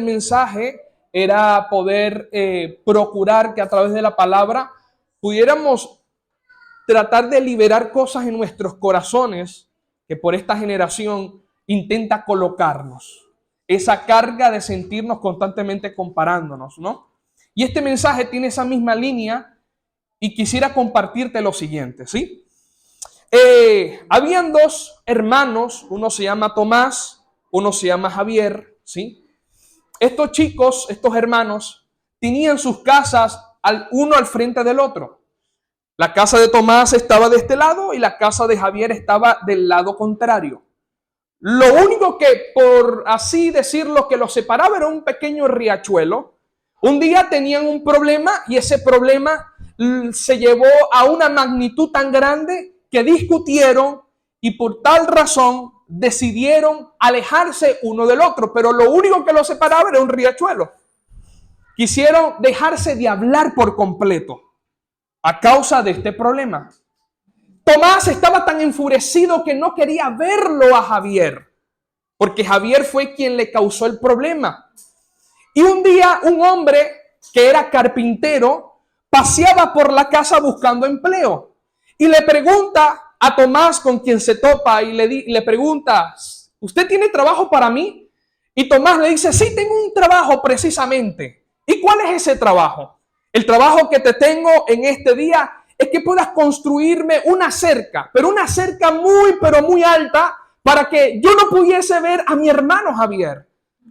El mensaje era poder procurar que a través de la palabra pudiéramos tratar de liberar cosas en nuestros corazones que por esta generación intenta colocarnos. Esa carga de sentirnos constantemente comparándonos, ¿no? Y este mensaje tiene esa misma línea y quisiera compartirte lo siguiente, ¿sí? Habían dos hermanos, uno se llama Tomás, uno se llama Javier, ¿sí? Estos chicos, estos hermanos, tenían sus casas uno al frente del otro. La casa de Tomás estaba de este lado y la casa de Javier estaba del lado contrario. Lo único que, por así decirlo, que los separaba era un pequeño riachuelo. Un día tenían un problema y ese problema se llevó a una magnitud tan grande que discutieron y por tal razón decidieron alejarse uno del otro, pero lo único que los separaba era un riachuelo. Quisieron dejarse de hablar por completo a causa de este problema. Tomás estaba tan enfurecido que no quería verlo a Javier, porque Javier fue quien le causó el problema. Y un día un hombre que era carpintero paseaba por la casa buscando empleo y le pregunta a Tomás, con quien se topa, y le pregunta: ¿usted tiene trabajo para mí? Y Tomás le dice: sí, tengo un trabajo precisamente. ¿Y cuál es ese trabajo? El trabajo que te tengo en este día es que puedas construirme una cerca, pero una cerca pero muy alta, para que yo no pudiese ver a mi hermano Javier.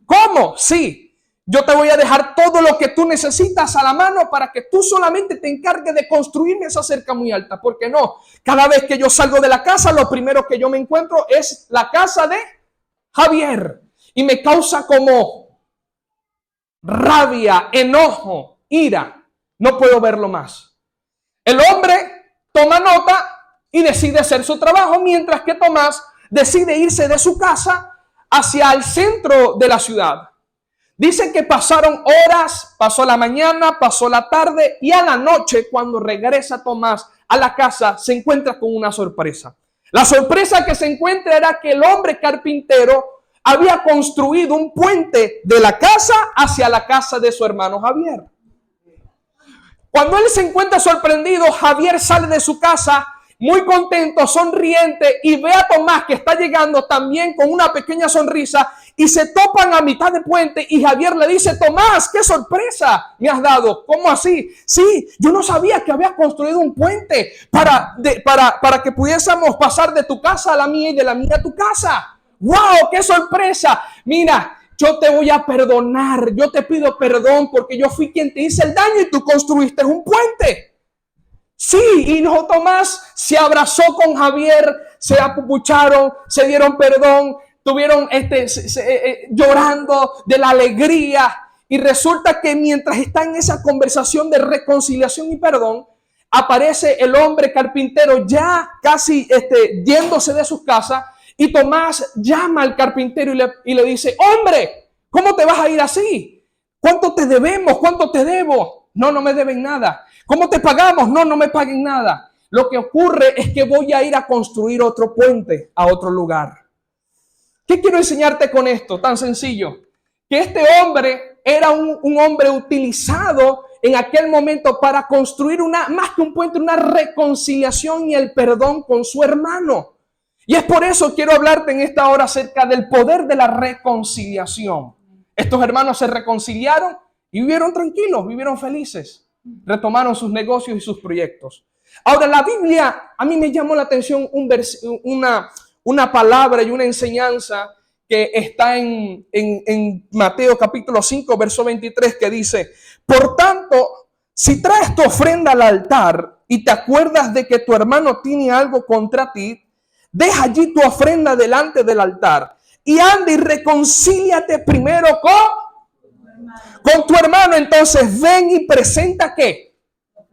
¿Cómo? Sí. Yo te voy a dejar todo lo que tú necesitas a la mano para que tú solamente te encargues de construirme esa cerca muy alta. Porque no, cada vez que yo salgo de la casa, lo primero que yo me encuentro es la casa de Javier. Y me causa como rabia, enojo, ira. No puedo verlo más. El hombre toma nota y decide hacer su trabajo, mientras que Tomás decide irse de su casa hacia el centro de la ciudad. Dicen que pasaron horas, pasó la mañana, pasó la tarde y a la noche, cuando regresa Tomás a la casa, se encuentra con una sorpresa. La sorpresa que se encuentra era que el hombre carpintero había construido un puente de la casa hacia la casa de su hermano Javier. Cuando él se encuentra sorprendido, Javier sale de su casa muy contento, sonriente, y ve a Tomás que está llegando también con una pequeña sonrisa, y se topan a mitad de puente y Javier le dice: Tomás, qué sorpresa me has dado. ¿Cómo así? Sí, yo no sabía que habías construido un puente para que pudiésemos pasar de tu casa a la mía y de la mía a tu casa. ¡Wow! ¡Qué sorpresa! Mira, yo te voy a perdonar, yo te pido perdón porque yo fui quien te hice el daño y tú construiste un puente. Sí, y Tomás se abrazó con Javier, se apupucharon, se dieron perdón, estuvieron llorando de la alegría. Y resulta que mientras está en esa conversación de reconciliación y perdón, aparece el hombre carpintero ya casi yéndose de su casa. Y Tomás llama al carpintero y le dice: hombre, ¿cómo te vas a ir así? ¿Cuánto te debemos? ¿Cuánto te debo? No, no me deben nada. ¿Cómo te pagamos? No, no me paguen nada. Lo que ocurre es que voy a ir a construir otro puente a otro lugar. ¿Qué quiero enseñarte con esto? Tan sencillo. Que este hombre era un hombre utilizado en aquel momento para construir más que un puente, una reconciliación y el perdón con su hermano. Y es por eso quiero hablarte en esta hora acerca del poder de la reconciliación. Estos hermanos se reconciliaron y vivieron tranquilos, vivieron felices. Retomaron sus negocios y sus proyectos. Ahora, la Biblia, a mí me llamó la atención una palabra y una enseñanza que está en Mateo capítulo 5, verso 23, que dice: por tanto, si traes tu ofrenda al altar y te acuerdas de que tu hermano tiene algo contra ti, deja allí tu ofrenda delante del altar y anda y reconcíliate primero con tu hermano. Entonces ven y presenta ¿qué?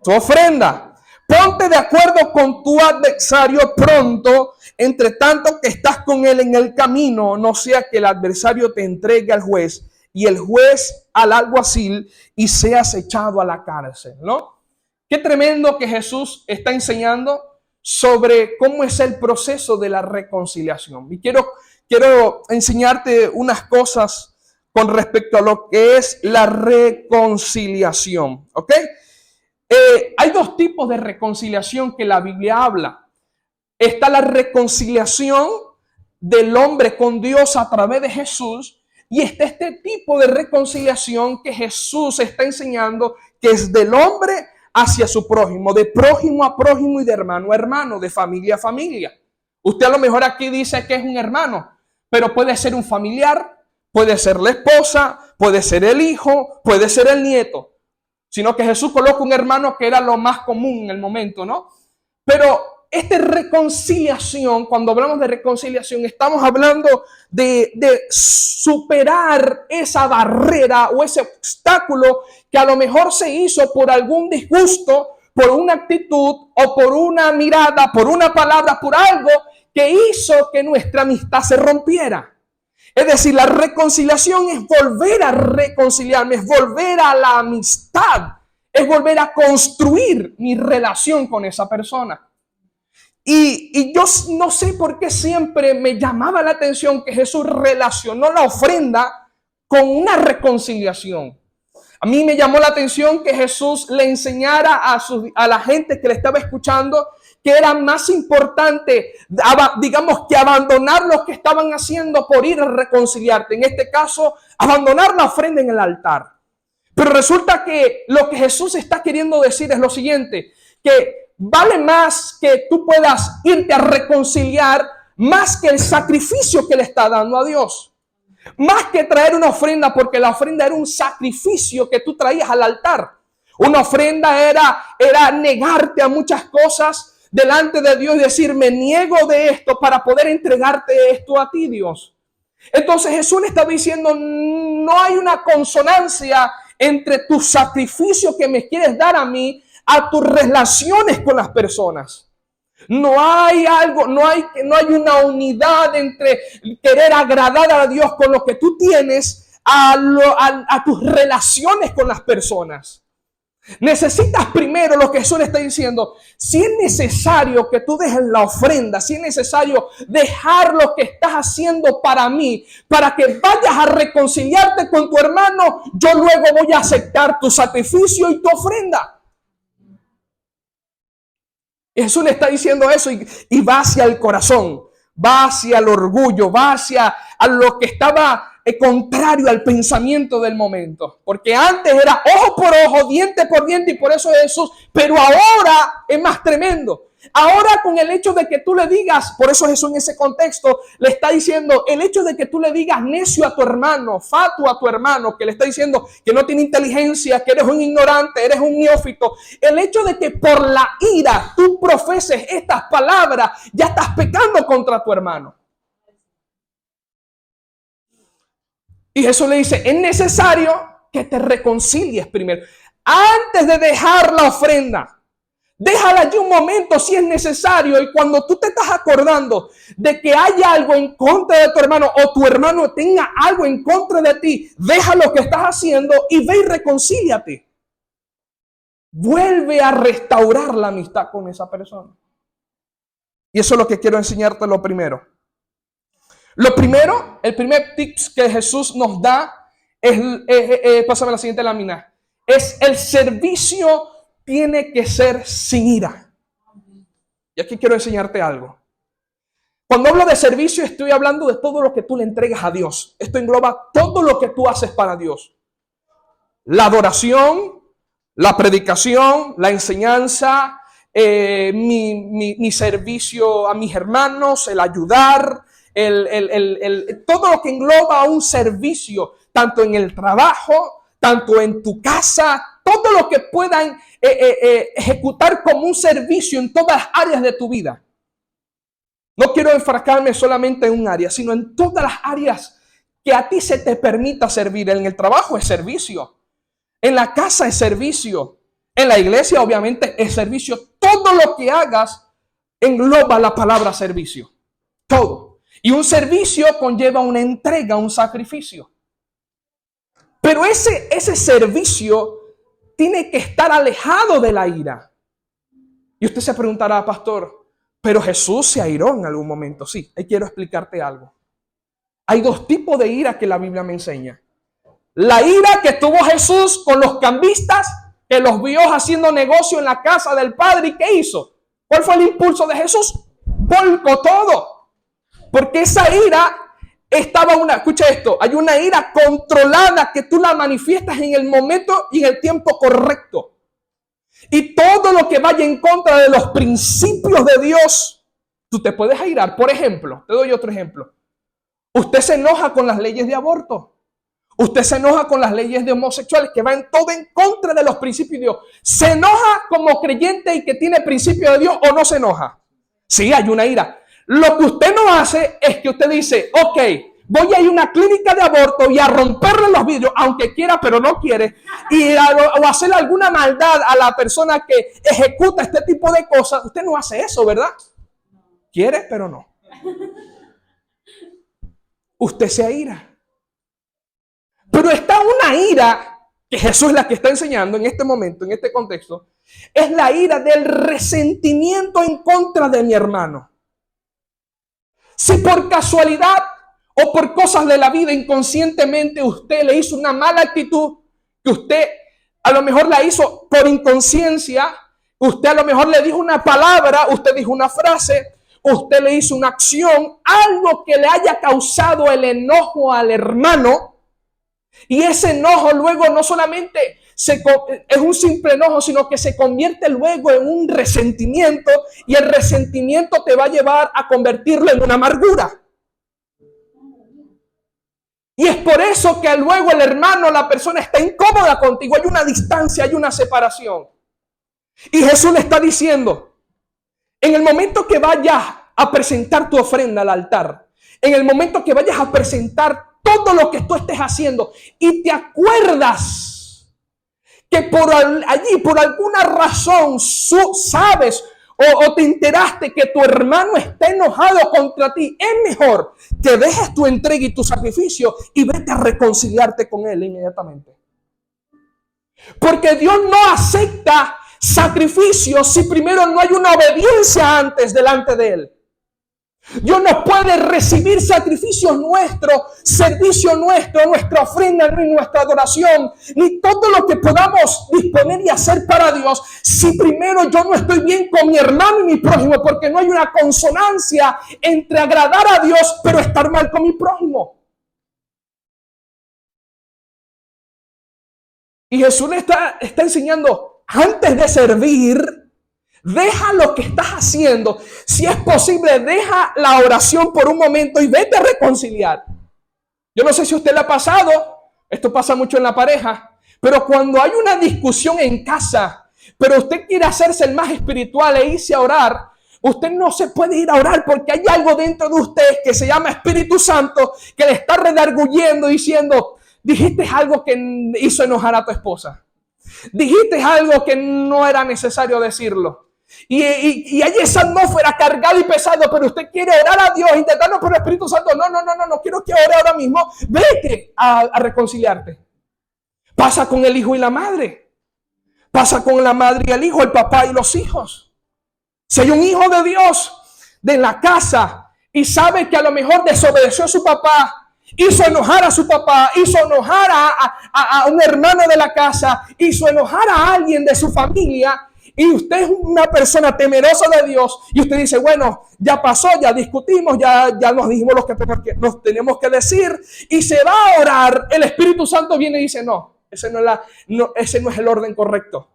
Tu ofrenda. Ponte de acuerdo con tu adversario pronto, entre tanto que estás con él en el camino, no sea que el adversario te entregue al juez y el juez al alguacil y seas echado a la cárcel, ¿no? Qué tremendo que Jesús está enseñando sobre cómo es el proceso de la reconciliación. Y quiero enseñarte unas cosas con respecto a lo que es la reconciliación. ¿Ok? Hay dos tipos de reconciliación que la Biblia habla. Está la reconciliación del hombre con Dios a través de Jesús, y está este tipo de reconciliación que Jesús está enseñando, que es del hombre hacia su prójimo, de prójimo a prójimo y de hermano a hermano, de familia a familia. Usted a lo mejor aquí dice que es un hermano, pero puede ser un familiar, puede ser la esposa, puede ser el hijo, puede ser el nieto. Sino que Jesús coloca un hermano que era lo más común en el momento, ¿no? Pero esta reconciliación, cuando hablamos de reconciliación, estamos hablando de superar esa barrera o ese obstáculo que a lo mejor se hizo por algún disgusto, por una actitud o por una mirada, por una palabra, por algo que hizo que nuestra amistad se rompiera. Es decir, la reconciliación es volver a reconciliarme, es volver a la amistad, es volver a construir mi relación con esa persona. Y yo no sé por qué siempre me llamaba la atención que Jesús relacionó la ofrenda con una reconciliación. A mí me llamó la atención que Jesús le enseñara a la gente que le estaba escuchando que era más importante, digamos, que abandonar lo que estaban haciendo por ir a reconciliarte. En este caso, abandonar la ofrenda en el altar. Pero resulta que lo que Jesús está queriendo decir es lo siguiente, que vale más que tú puedas irte a reconciliar más que el sacrificio que le está dando a Dios. Más que traer una ofrenda, porque la ofrenda era un sacrificio que tú traías al altar. Una ofrenda era negarte a muchas cosas delante de Dios y decir, me niego de esto para poder entregarte esto a ti, Dios. Entonces Jesús le está diciendo, no hay una consonancia entre tu sacrificio que me quieres dar a mí, a tus relaciones con las personas. No hay algo, no hay una unidad entre querer agradar a Dios con lo que tú tienes a tus relaciones con las personas. Necesitas primero lo que Jesús le está diciendo. Si es necesario que tú dejes la ofrenda, si es necesario dejar lo que estás haciendo para mí, para que vayas a reconciliarte con tu hermano, yo luego voy a aceptar tu sacrificio y tu ofrenda. Jesús le está diciendo eso y va hacia el corazón, va hacia el orgullo, va hacia a lo que estaba contrario al pensamiento del momento. Porque antes era ojo por ojo, diente por diente, y por eso es Jesús. Pero ahora es más tremendo. Ahora con el hecho de que tú le digas, por eso Jesús en ese contexto le está diciendo, el hecho de que tú le digas necio a tu hermano, fatuo a tu hermano, que le está diciendo que no tiene inteligencia, que eres un ignorante, eres un neófito. El hecho de que por la ira tú profeses estas palabras, ya estás pecando contra tu hermano. Y Jesús le dice, es necesario que te reconcilies primero. Antes de dejar la ofrenda, déjala allí un momento si es necesario. Y cuando tú te estás acordando de que hay algo en contra de tu hermano o tu hermano tenga algo en contra de ti, deja lo que estás haciendo y ve y reconcíliate. Vuelve a restaurar la amistad con esa persona. Y eso es lo que quiero enseñarte lo primero. Lo primero, el primer tips que Jesús nos da es, pásame la siguiente lámina, es el servicio tiene que ser sin ira. Y aquí quiero enseñarte algo. Cuando hablo de servicio estoy hablando de todo lo que tú le entregas a Dios. Esto engloba todo lo que tú haces para Dios. La adoración, la predicación, la enseñanza, mi servicio a mis hermanos, el ayudar, todo lo que engloba un servicio, tanto en el trabajo, tanto en tu casa, todo lo que puedan ejecutar como un servicio en todas las áreas de tu vida. No quiero enfocarme solamente en un área, sino en todas las áreas que a ti se te permita servir. En el trabajo es servicio, en la casa es servicio, en la iglesia obviamente es servicio. Todo lo que hagas engloba la palabra servicio, todo. Y un servicio conlleva una entrega, un sacrificio. Pero ese servicio tiene que estar alejado de la ira. Y usted se preguntará, pastor, pero Jesús se airó en algún momento. Sí, ahí quiero explicarte algo. Hay dos tipos de ira que la Biblia me enseña. La ira que tuvo Jesús con los cambistas, que los vio haciendo negocio en la casa del Padre. ¿Y qué hizo? ¿Cuál fue el impulso de Jesús? Volcó todo. Porque esa ira escucha esto, hay una ira controlada que tú la manifiestas en el momento y en el tiempo correcto. Y todo lo que vaya en contra de los principios de Dios, tú te puedes airar. Por ejemplo, te doy otro ejemplo. Usted se enoja con las leyes de aborto. Usted se enoja con las leyes de homosexuales, que van todo en contra de los principios de Dios. ¿Se enoja como creyente y que tiene principios de Dios o no se enoja? Sí, hay una ira. Lo que usted no hace es que usted dice, ok, voy a ir a una clínica de aborto y a romperle los vidrios, aunque quiera, pero no quiere, o hacerle alguna maldad a la persona que ejecuta este tipo de cosas. Usted no hace eso, ¿verdad? Quiere, pero no. Usted se aira. Pero está una ira, que Jesús es la que está enseñando en este momento, en este contexto, es la ira del resentimiento en contra de mi hermano. Si por casualidad o por cosas de la vida inconscientemente usted le hizo una mala actitud, que usted a lo mejor la hizo por inconsciencia, usted a lo mejor le dijo una palabra, usted dijo una frase, usted le hizo una acción, algo que le haya causado el enojo al hermano, y ese enojo luego no solamente es un simple enojo, sino que se convierte luego en un resentimiento, y el resentimiento te va a llevar a convertirlo en una amargura. Y es por eso que luego el hermano, la persona está incómoda contigo, hay una distancia, hay una separación. Y Jesús le está diciendo, en el momento que vayas a presentar tu ofrenda al altar, en el momento que vayas a presentar todo lo que tú estés haciendo y te acuerdas que por allí, por alguna razón, sabes o te enteraste que tu hermano está enojado contra ti, es mejor que dejes tu entrega y tu sacrificio y vete a reconciliarte con él inmediatamente. Porque Dios no acepta sacrificios si primero no hay una obediencia antes delante de él. Dios no puede recibir sacrificios nuestros, servicio nuestro, nuestra ofrenda, ni nuestra adoración, ni todo lo que podamos disponer y hacer para Dios, si primero yo no estoy bien con mi hermano y mi prójimo, porque no hay una consonancia entre agradar a Dios, pero estar mal con mi prójimo. Y Jesús le está enseñando, antes de servir, deja lo que estás haciendo. Si es posible, deja la oración por un momento y vete a reconciliar. Yo no sé si a usted le ha pasado, esto pasa mucho en la pareja, pero cuando hay una discusión en casa, pero usted quiere hacerse el más espiritual e irse a orar, usted no se puede ir a orar porque hay algo dentro de usted que se llama Espíritu Santo que le está redarguyendo diciendo, dijiste algo que hizo enojar a tu esposa. Dijiste algo que no era necesario decirlo. Y hay esa atmósfera cargada y pesada, pero usted quiere orar a Dios, intentando por el Espíritu Santo. No quiero que ore ahora mismo. Vete a reconciliarte. Pasa con el hijo y la madre. Pasa con la madre y el hijo, el papá y los hijos. Si hay un hijo de Dios de la casa y sabe que a lo mejor desobedeció a su papá, hizo enojar a su papá, hizo enojar a un hermano de la casa, hizo enojar a alguien de su familia, y usted es una persona temerosa de Dios, y usted dice, bueno, ya pasó, ya discutimos, ya nos dijimos lo que nos tenemos que decir, y se va a orar, el Espíritu Santo viene y dice, ese no es el orden correcto.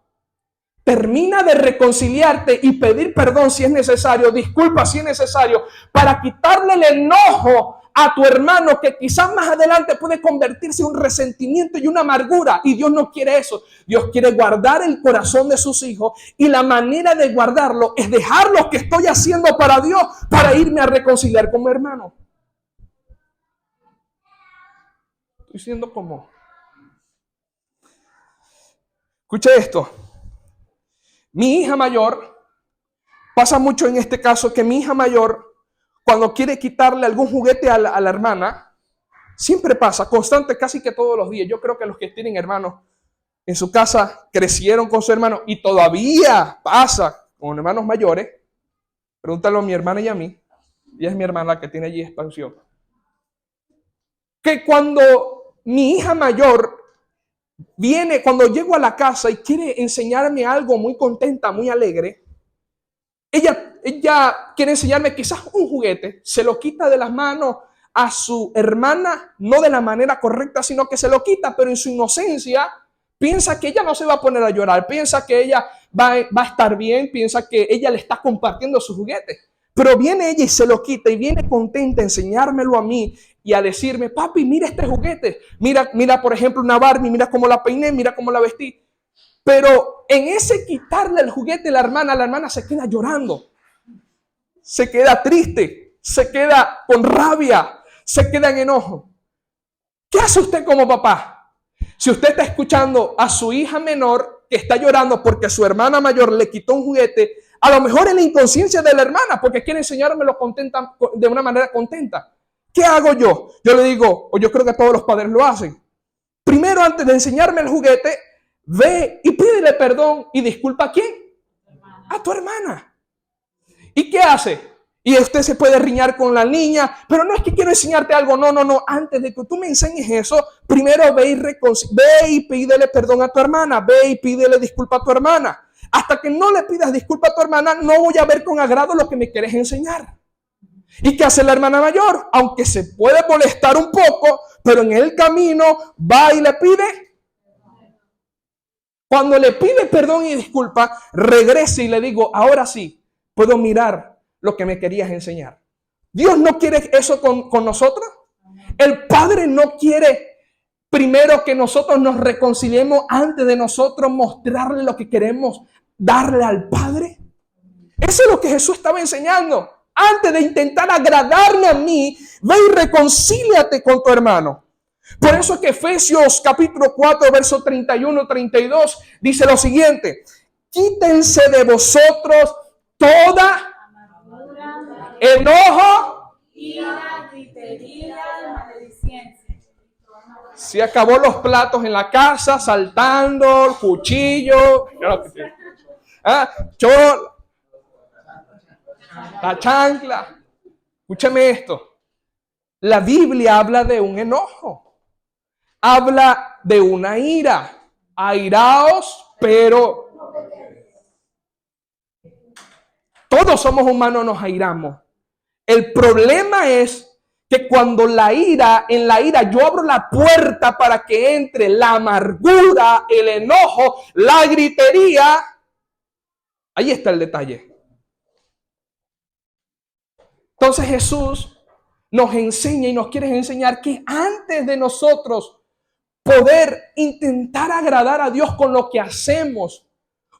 Termina de reconciliarte y pedir perdón si es necesario, disculpa si es necesario, para quitarle el enojo a tu hermano, que quizás más adelante puede convertirse en un resentimiento y una amargura. Y Dios no quiere eso. Dios quiere guardar el corazón de sus hijos, y la manera de guardarlo es dejar lo que estoy haciendo para Dios para irme a reconciliar con mi hermano. Estoy diciendo cómo. Escuche esto. Mi hija mayor, pasa mucho en este caso que mi hija mayor, cuando quiere quitarle algún juguete a la hermana, siempre pasa, constante, casi que todos los días. Yo creo que los que tienen hermanos en su casa crecieron con su hermano y todavía pasa con hermanos mayores. Pregúntalo a mi hermana y a mí. Ella es mi hermana la que tiene allí expansión. Que cuando mi hija mayor viene cuando llego a la casa y quiere enseñarme algo muy contenta, muy alegre. Ella quiere enseñarme quizás un juguete, se lo quita de las manos a su hermana, no de la manera correcta, sino que se lo quita, pero en su inocencia piensa que ella no se va a poner a llorar, piensa que ella va a estar bien, piensa que ella le está compartiendo su juguete. Pero viene ella y se lo quita y viene contenta a enseñármelo a mí y a decirme, papi, mira este juguete, mira por ejemplo una Barbie, mira cómo la peiné, mira cómo la vestí. Pero en ese quitarle el juguete a la hermana se queda llorando, se queda triste, se queda con rabia, se queda en enojo. ¿Qué hace usted como papá? Si usted está escuchando a su hija menor que está llorando porque su hermana mayor le quitó un juguete, a lo mejor es la inconsciencia de la hermana porque quiere enseñármelo contenta, de una manera contenta. ¿Qué hago yo? Yo le digo, o yo creo que todos los padres lo hacen. Primero, antes de enseñarme el juguete, ve y pídele perdón y disculpa a quién. A tu hermana. ¿Y qué hace? Y usted se puede riñar con la niña, pero no es que quiero enseñarte algo, no. Antes de que tú me enseñes eso, primero ve y pídele perdón a tu hermana, ve y pídele disculpa a tu hermana. Hasta que no le pidas disculpa a tu hermana, no voy a ver con agrado lo que me quieres enseñar. ¿Y qué hace la hermana mayor? Aunque se puede molestar un poco, pero en el camino va y le pide. Cuando le pide perdón y disculpa, regrese y le digo, ahora sí, puedo mirar lo que me querías enseñar. Dios no quiere eso con nosotros. El Padre no quiere primero que nosotros nos reconciliemos antes de nosotros mostrarle lo que queremos darle al Padre. Eso es lo que Jesús estaba enseñando. Antes de intentar agradarme a mí, ve y reconcíliate con tu hermano. Por eso es que Efesios capítulo 4, verso 31-32 dice lo siguiente: quítense de vosotros toda enojo, ira, gritería, maledicencia. Se acabó los platos en la casa, saltando, el cuchillo, la chancla. Escúchame esto. La Biblia habla de un enojo. Habla de una ira. Airaos, pero todos somos humanos, nos airamos. El problema es que cuando en la ira yo abro la puerta para que entre la amargura, el enojo, la gritería, ahí está el detalle. Entonces Jesús nos enseña y nos quiere enseñar que antes de nosotros poder intentar agradar a Dios con lo que hacemos,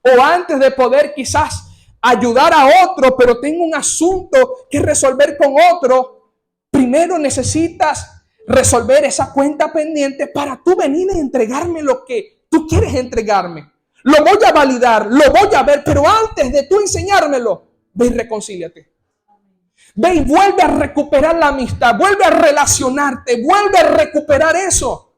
o antes de poder quizás ayudar a otro, pero tengo un asunto que resolver con otro, primero necesitas resolver esa cuenta pendiente para tú venir a entregarme lo que tú quieres entregarme. Lo voy a validar, lo voy a ver, pero antes de tú enseñármelo, ve y reconcíliate. Ve y vuelve a recuperar la amistad, vuelve a relacionarte, vuelve a recuperar eso.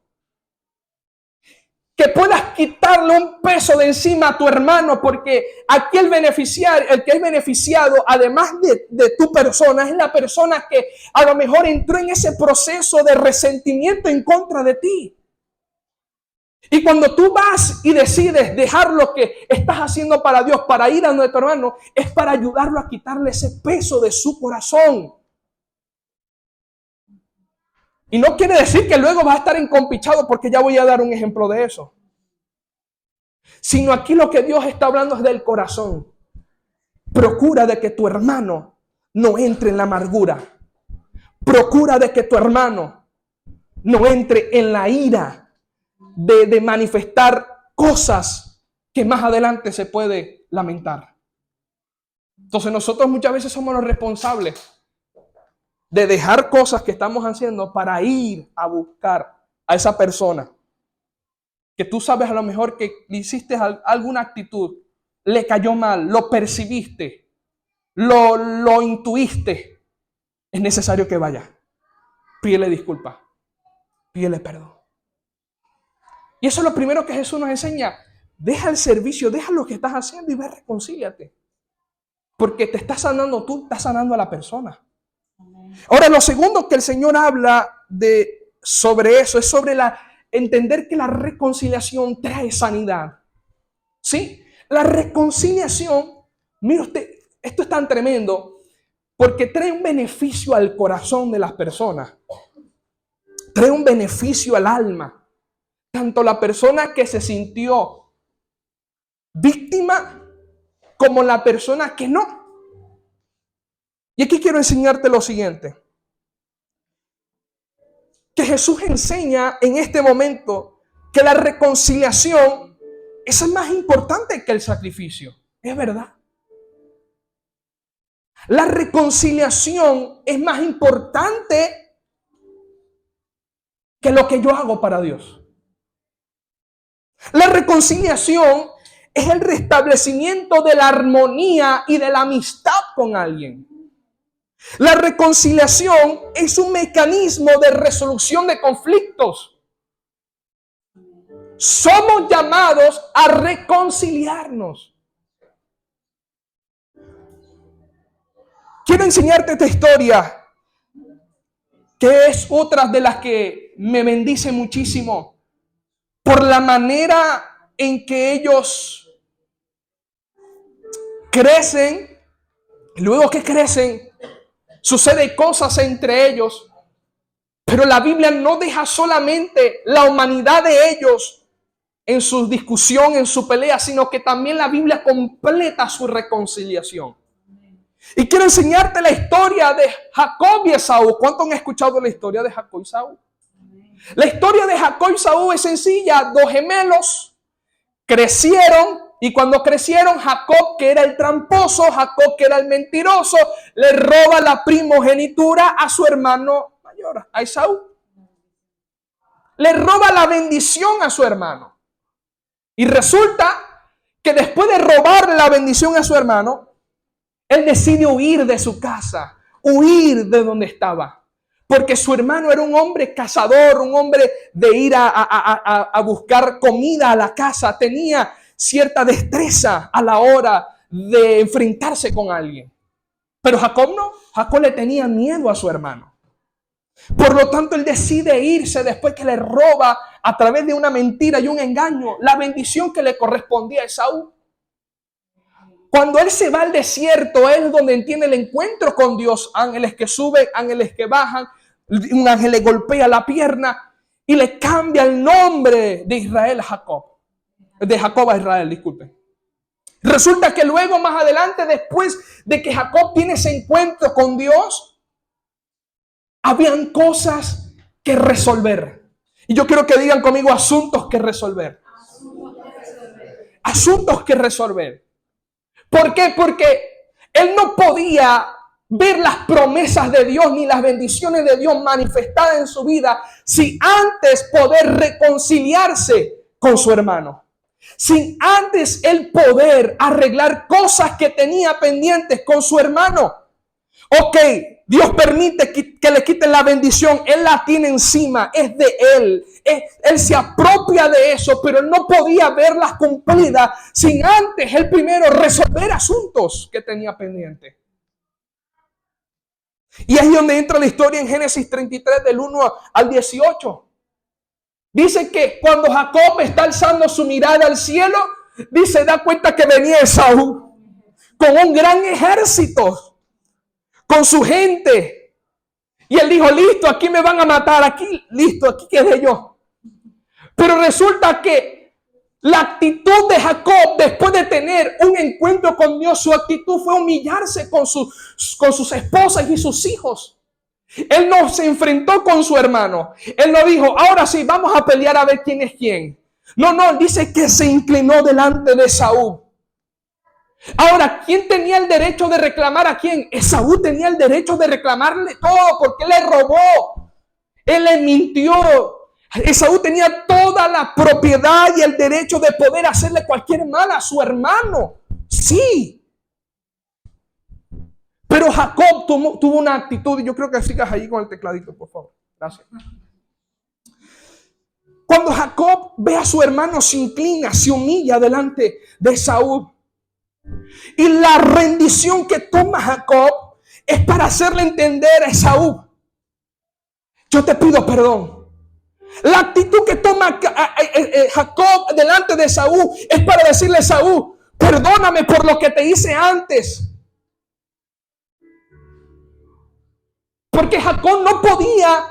Que puedas quitarle un peso de encima a tu hermano, porque aquí el que es beneficiado, además de tu persona, es la persona que a lo mejor entró en ese proceso de resentimiento en contra de ti. Y cuando tú vas y decides dejar lo que estás haciendo para Dios, para ir a nuestro hermano, es para ayudarlo a quitarle ese peso de su corazón. Y no quiere decir que luego vas a estar encompichado, porque ya voy a dar un ejemplo de eso. Sino aquí lo que Dios está hablando es del corazón. Procura de que tu hermano no entre en la amargura. Procura de que tu hermano no entre en la ira de manifestar cosas que más adelante se puede lamentar. Entonces nosotros muchas veces somos los responsables de dejar cosas que estamos haciendo para ir a buscar a esa persona que tú sabes a lo mejor que le hiciste alguna actitud, le cayó mal, lo percibiste, lo intuiste. Es necesario que vaya. Pídele disculpas, pídele perdón. Y eso es lo primero que Jesús nos enseña. Deja el servicio, deja lo que estás haciendo y ve, reconcíliate. Porque te estás sanando tú, estás sanando a la persona. Ahora, lo segundo que el Señor habla de sobre eso, es sobre entender que la reconciliación trae sanidad. ¿Sí? La reconciliación, mire usted, esto es tan tremendo porque trae un beneficio al corazón de las personas. Trae un beneficio al alma. Tanto la persona que se sintió víctima como la persona que no. Y aquí quiero enseñarte lo siguiente. Que Jesús enseña en este momento que la reconciliación es más importante que el sacrificio. Es verdad. La reconciliación es más importante que lo que yo hago para Dios. La reconciliación es el restablecimiento de la armonía y de la amistad con alguien. La reconciliación es un mecanismo de resolución de conflictos. Somos llamados a reconciliarnos. Quiero enseñarte esta historia, que es otra de las que me bendice muchísimo, por la manera en que ellos crecen. Luego que crecen, suceden cosas entre ellos, pero la Biblia no deja solamente la humanidad de ellos en su discusión, en su pelea, sino que también la Biblia completa su reconciliación. Y quiero enseñarte la historia de Jacob y Esaú. ¿Cuántos han escuchado la historia de Jacob y Esaú? La historia de Jacob y Esaú es sencilla. Dos gemelos crecieron. Y cuando crecieron, Jacob, que era el tramposo, Jacob, que era el mentiroso, le roba la primogenitura a su hermano mayor, a Esaú. Le roba la bendición a su hermano. Y resulta que después de robar la bendición a su hermano, él decide huir de su casa, huir de donde estaba. Porque su hermano era un hombre cazador, un hombre de ir a buscar comida a la casa. Tenía cierta destreza a la hora de enfrentarse con alguien. Pero Jacob no. Jacob le tenía miedo a su hermano. Por lo tanto, él decide irse después que le roba a través de una mentira y un engaño la bendición que le correspondía a Esaú. Cuando él se va al desierto, es donde tiene el encuentro con Dios. Ángeles que suben, ángeles que bajan. Un ángel le golpea la pierna y le cambia el nombre de Israel a Jacob. De Jacob a Israel, disculpen. Resulta que luego, más adelante, después de que Jacob tiene ese encuentro con Dios, habían cosas que resolver. Y yo quiero que digan conmigo asuntos que resolver. Asuntos que resolver. ¿Por qué? Porque él no podía ver las promesas de Dios ni las bendiciones de Dios manifestadas en su vida sin antes poder reconciliarse con su hermano. Sin antes él poder arreglar cosas que tenía pendientes con su hermano. Ok, Dios permite que le quiten la bendición. Él la tiene encima, es de él. Él se apropia de eso, pero él no podía verlas cumplidas sin antes él primero resolver asuntos que tenía pendientes. Y ahí es donde entra la historia en Génesis 33 del 1 al 18. Dice que cuando Jacob está alzando su mirada al cielo, dice, da cuenta que venía Esaú con un gran ejército, con su gente. Y él dijo, listo, aquí me van a matar, aquí, listo, aquí quedé yo. Pero resulta que la actitud de Jacob, después de tener un encuentro con Dios, su actitud fue humillarse con sus esposas y sus hijos. Él no se enfrentó con su hermano. Él no dijo, ahora sí, vamos a pelear a ver quién es quién. No, dice que se inclinó delante de Esaú. Ahora, ¿quién tenía el derecho de reclamar a quién? Esaú tenía el derecho de reclamarle todo porque él le robó. Él le mintió. Esaú tenía toda la propiedad y el derecho de poder hacerle cualquier mal a su hermano. Sí. Pero Jacob tuvo una actitud, y yo creo que sigas ahí con el tecladito, por favor. Gracias. Cuando Jacob ve a su hermano, se inclina, se humilla delante de Esaú. Y la rendición que toma Jacob es para hacerle entender a Esaú, yo te pido perdón. La actitud que toma Jacob delante de Esaú es para decirle a Esaú, perdóname por lo que te hice antes. Porque Jacob no podía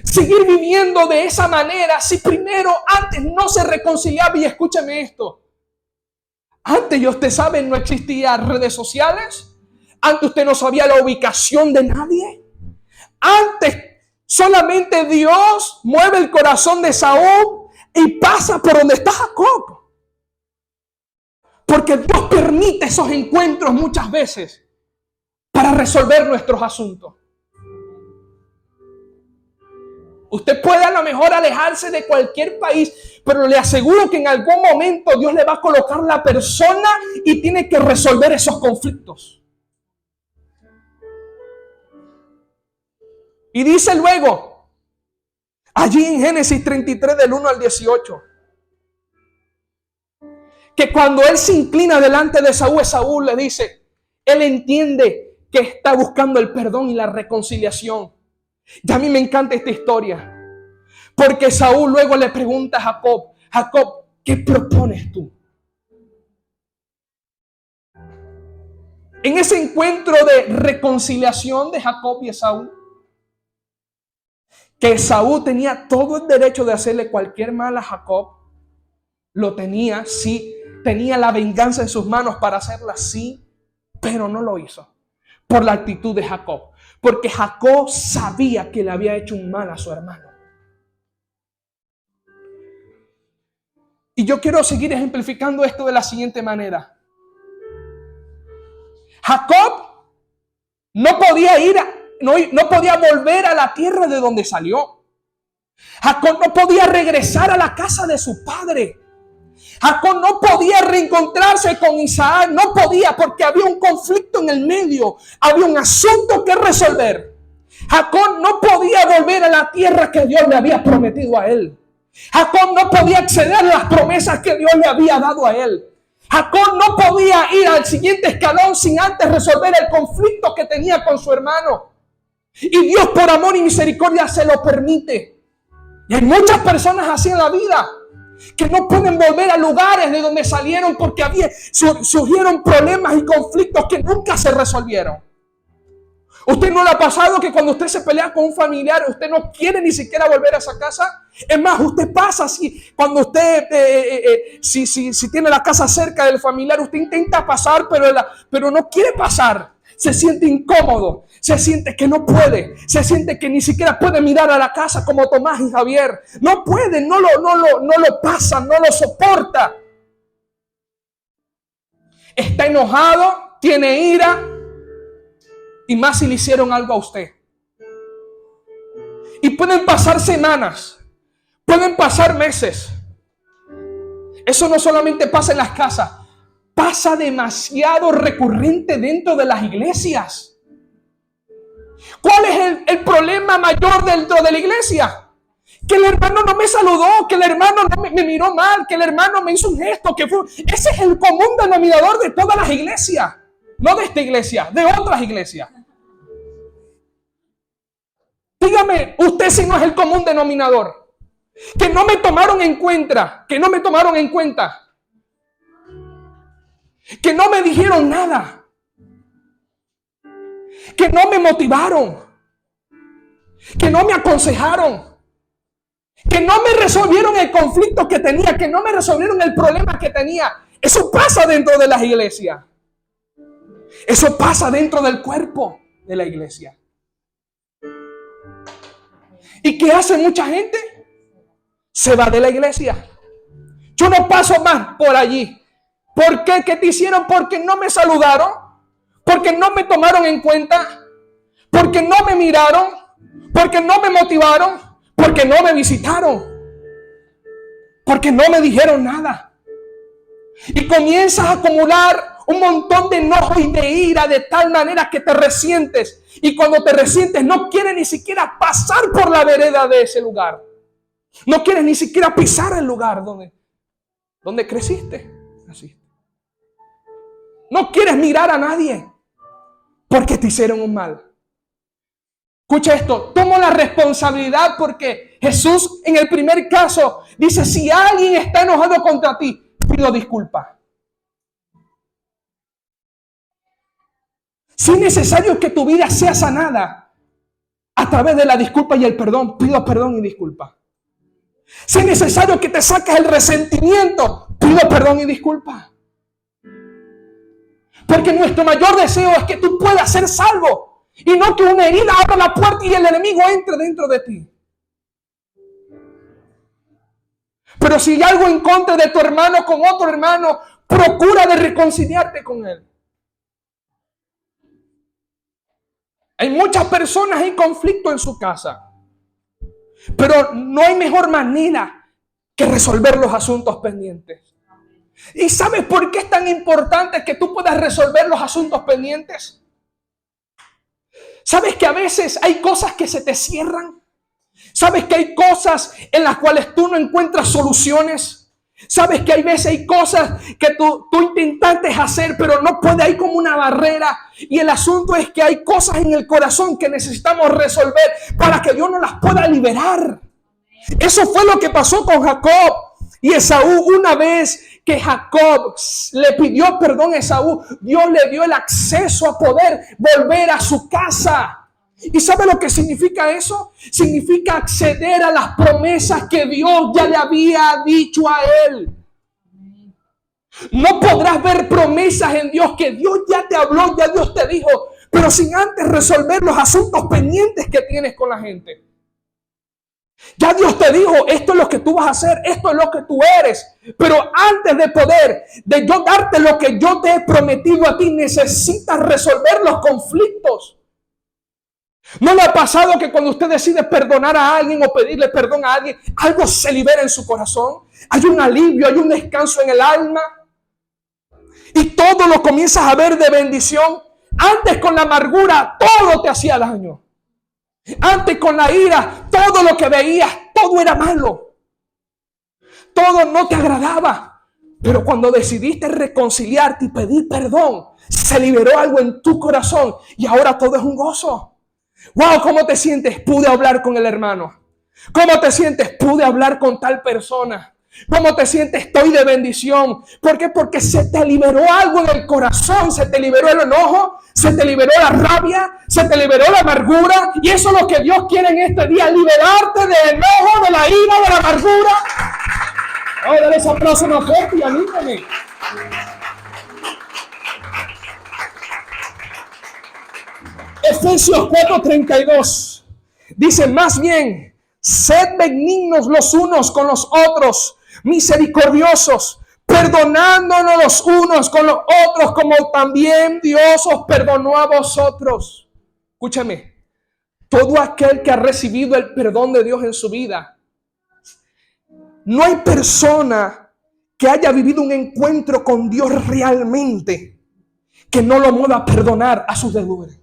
seguir viviendo de esa manera si primero antes no se reconciliaba. Y escúchame esto. Antes, ya usted sabe, no existían redes sociales. Antes usted no sabía la ubicación de nadie. Antes solamente Dios mueve el corazón de Saúl y pasa por donde está Jacob. Porque Dios permite esos encuentros muchas veces para resolver nuestros asuntos. Usted puede a lo mejor alejarse de cualquier país, pero le aseguro que en algún momento Dios le va a colocar la persona y tiene que resolver esos conflictos. Y dice luego, allí en Génesis 33 del 1 al 18, que cuando él se inclina delante de Esaú, Esaú le dice, él entiende que está buscando el perdón y la reconciliación. Y a mí me encanta esta historia, porque Saúl luego le pregunta a Jacob, Jacob, ¿qué propones tú? En ese encuentro de reconciliación de Jacob y Esaú, que Esaú tenía todo el derecho de hacerle cualquier mal a Jacob, lo tenía, sí, tenía la venganza en sus manos para hacerla, sí, pero no lo hizo por la actitud de Jacob, porque Jacob sabía que le había hecho un mal a su hermano. Y yo quiero seguir ejemplificando esto de la siguiente manera. Jacob no podía no podía volver a la tierra de donde salió. Jacob no podía regresar a la casa de su padre. Jacob no podía reencontrarse con Isaac, no podía, porque había un conflicto en el medio, había un asunto que resolver. Jacob no podía volver a la tierra que Dios le había prometido a él. Jacob no podía acceder a las promesas que Dios le había dado a él. Jacob no podía ir al siguiente escalón sin antes resolver el conflicto que tenía con su hermano. Y Dios, por amor y misericordia, se lo permite. Y hay muchas personas así en la vida que no pueden volver a lugares de donde salieron porque surgieron problemas y conflictos que nunca se resolvieron. ¿Usted no le ha pasado que cuando usted se pelea con un familiar, usted no quiere ni siquiera volver a esa casa? Es más, usted pasa así, cuando usted, si tiene la casa cerca del familiar, usted intenta pasar, pero no quiere pasar. Se siente incómodo, se siente que no puede, se siente que ni siquiera puede mirar a la casa como Tomás y Javier. No puede, no lo pasa, no lo soporta. Está enojado, tiene ira. Y más si le hicieron algo a usted. Y pueden pasar semanas, pueden pasar meses. Eso no solamente pasa en las casas, pasa demasiado recurrente dentro de las iglesias. ¿Cuál es el problema mayor dentro de la iglesia? Que el hermano no me saludó, que el hermano no me miró mal, que el hermano me hizo un gesto. Ese es el común denominador de todas las iglesias. No de esta iglesia, de otras iglesias. Dígame usted si no es el común denominador. Que no me tomaron en cuenta, que no me tomaron en cuenta. Que no me dijeron nada. Que no me motivaron. Que no me aconsejaron. Que no me resolvieron el conflicto que tenía, que no me resolvieron el problema que tenía. Eso pasa dentro de las iglesias. Eso pasa dentro del cuerpo de la iglesia. ¿Y qué hace mucha gente? Se va de la iglesia. Yo no paso más por allí. ¿Por qué? ¿Qué te hicieron? Porque no me saludaron. Porque no me tomaron en cuenta. Porque no me miraron. Porque no me motivaron. Porque no me visitaron. Porque no me dijeron nada. Y comienzas a acumular un montón de enojo y de ira de tal manera que te resientes. Y cuando te resientes no quieres ni siquiera pasar por la vereda de ese lugar. No quieres ni siquiera pisar el lugar donde creciste. Así. No quieres mirar a nadie porque te hicieron un mal. Escucha esto, tomo la responsabilidad porque Jesús en el primer caso dice, si alguien está enojado contra ti, pido disculpas. Si es necesario que tu vida sea sanada a través de la disculpa y el perdón, pido perdón y disculpa. Si es necesario que te saques el resentimiento, pido perdón y disculpa. Porque nuestro mayor deseo es que tú puedas ser salvo y no que una herida abra la puerta y el enemigo entre dentro de ti. Pero si hay algo en contra de tu hermano con otro hermano, procura de reconciliarte con él. Hay muchas personas en conflicto en su casa, pero no hay mejor manera que resolver los asuntos pendientes. ¿Y sabes por qué es tan importante que tú puedas resolver los asuntos pendientes? ¿Sabes que a veces hay cosas que se te cierran? ¿Sabes que hay cosas en las cuales tú no encuentras soluciones? ¿Sabes que hay veces hay cosas que tú intentaste hacer, pero no puede, hay como una barrera? Y el asunto es que hay cosas en el corazón que necesitamos resolver para que Dios nos las pueda liberar. Eso fue lo que pasó con Jacob y Esaú. Una vez que Jacob le pidió perdón a Esaú, Dios le dio el acceso a poder volver a su casa. ¿Y sabe lo que significa eso? Significa acceder a las promesas que Dios ya le había dicho a él. No podrás ver promesas en Dios que Dios ya te habló, ya Dios te dijo, pero sin antes resolver los asuntos pendientes que tienes con la gente. Ya Dios te dijo, esto es lo que tú vas a hacer, esto es lo que tú eres. Pero antes de poder, de yo darte lo que yo te he prometido a ti, necesitas resolver los conflictos. ¿No le ha pasado que cuando usted decide perdonar a alguien o pedirle perdón a alguien, algo se libera en su corazón? Hay un alivio, hay un descanso en el alma. Y todo lo comienzas a ver de bendición. Antes con la amargura, todo te hacía daño. Antes con la ira, todo lo que veías, todo era malo. Todo no te agradaba. Pero cuando decidiste reconciliarte y pedir perdón, se liberó algo en tu corazón y ahora todo es un gozo. Wow, ¿cómo te sientes? Pude hablar con el hermano. ¿Cómo te sientes? Pude hablar con tal persona. ¿Cómo te sientes? Estoy de bendición. ¿Por qué? Porque se te liberó algo en el corazón. Se te liberó el enojo, se te liberó la rabia, se te liberó la amargura. Y eso es lo que Dios quiere en este día, liberarte del enojo, de la ira, de la amargura. Ahora dale ese aplauso más fuerte y anímame. Efesios 4:32 dice, más bien, sed benignos los unos con los otros, misericordiosos, perdonándonos los unos con los otros, como también Dios os perdonó a vosotros. Escúchame, todo aquel que ha recibido el perdón de Dios en su vida, no hay persona que haya vivido un encuentro con Dios realmente que no lo mueva a perdonar a sus deudores.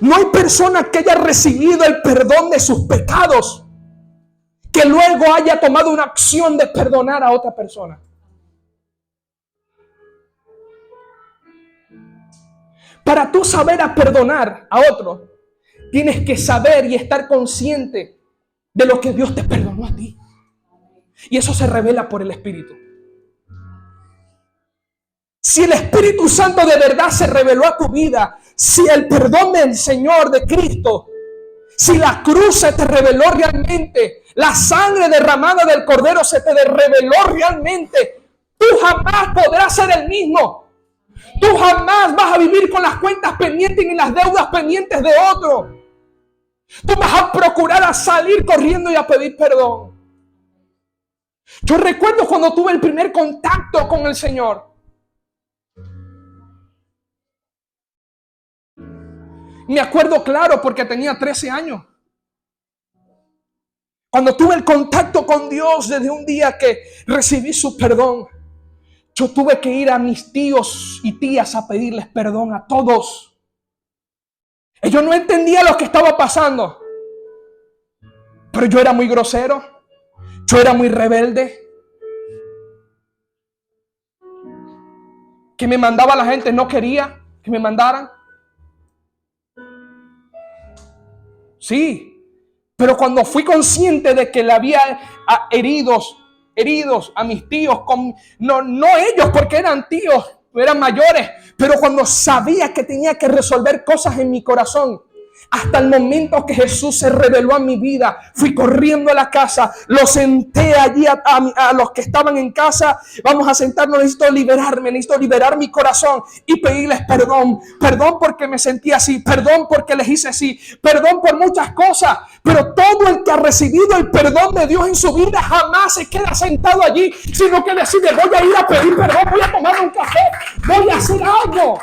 No hay persona que haya recibido el perdón de sus pecados que luego haya tomado una acción de perdonar a otra persona. Para tú saber a perdonar a otro, tienes que saber y estar consciente de lo que Dios te perdonó a ti. Y eso se revela por el Espíritu. Si el Espíritu Santo de verdad se reveló a tu vida, si el perdón del Señor, de Cristo, si la cruz se te reveló realmente, la sangre derramada del Cordero se te reveló realmente, tú jamás podrás ser el mismo. Tú jamás vas a vivir con las cuentas pendientes ni las deudas pendientes de otro. Tú vas a procurar a salir corriendo y a pedir perdón. Yo recuerdo cuando tuve el primer contacto con el Señor. Me acuerdo claro porque tenía 13 años. Cuando tuve el contacto con Dios desde un día que recibí su perdón, yo tuve que ir a mis tíos y tías a pedirles perdón a todos. Ellos no entendían lo que estaba pasando. Pero yo era muy grosero. Yo era muy rebelde. Que me mandaba la gente, no quería que me mandaran. Sí. Pero cuando fui consciente de que le había heridos a mis tíos, no ellos porque eran tíos, eran mayores, pero cuando sabía que tenía que resolver cosas en mi corazón, hasta el momento que Jesús se reveló a mi vida, fui corriendo a la casa, lo senté allí a los que estaban en casa. Vamos a sentarnos, necesito liberar mi corazón y pedirles perdón. Perdón porque me sentí así, perdón porque les hice así, perdón por muchas cosas. Pero todo el que ha recibido el perdón de Dios en su vida jamás se queda sentado allí, sino que decide: voy a ir a pedir perdón, voy a tomar un café, voy a hacer algo.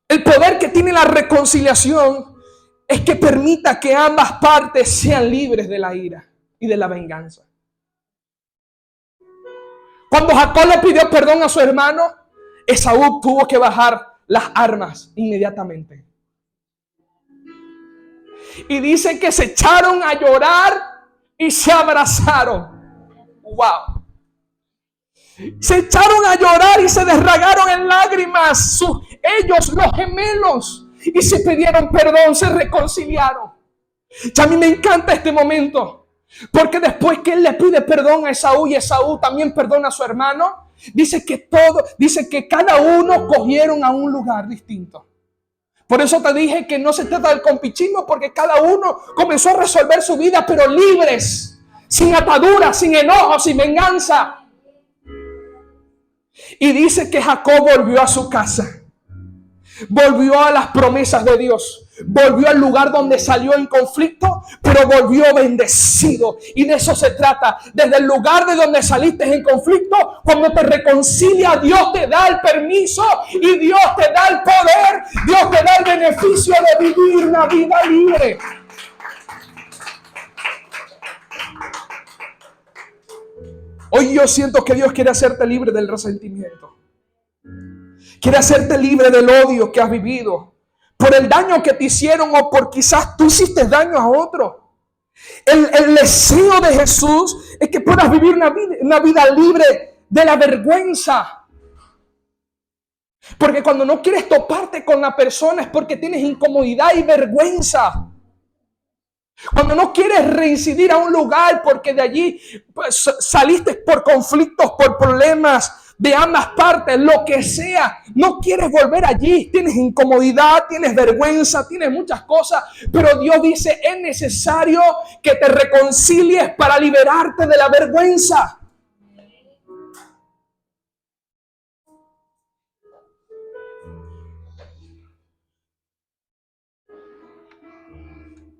El poder que tiene la reconciliación es que permita que ambas partes sean libres de la ira y de la venganza. Cuando Jacob le pidió perdón a su hermano, Esaú tuvo que bajar las armas inmediatamente. Y dice que se echaron a llorar y se abrazaron. ¡Wow! Se echaron a llorar y se desragaron en lágrimas, ellos los gemelos, y se pidieron perdón, se reconciliaron. Ya a mí me encanta este momento, porque después que él le pide perdón a Esaú y Esaú también perdona a su hermano, dice que cada uno cogieron a un lugar distinto. Por eso te dije que no se trata del compichismo, porque cada uno comenzó a resolver su vida, pero libres, sin ataduras, sin enojo, sin venganza. Y dice que Jacob volvió a su casa, volvió a las promesas de Dios, volvió al lugar donde salió en conflicto, pero volvió bendecido. Y de eso se trata. Desde el lugar de donde saliste en conflicto, cuando te reconcilia, Dios te da el permiso y Dios te da el poder, Dios te da el beneficio de vivir una vida libre. Hoy yo siento que Dios quiere hacerte libre del resentimiento. Quiere hacerte libre del odio que has vivido por el daño que te hicieron o por quizás tú hiciste daño a otro. El deseo de Jesús es que puedas vivir una vida libre de la vergüenza. Porque cuando no quieres toparte con la persona es porque tienes incomodidad y vergüenza. Cuando no quieres reincidir a un lugar porque de allí pues, saliste por conflictos, por problemas de ambas partes, lo que sea, no quieres volver allí, tienes incomodidad, tienes vergüenza, tienes muchas cosas, pero Dios dice: es necesario que te reconcilies para liberarte de la vergüenza.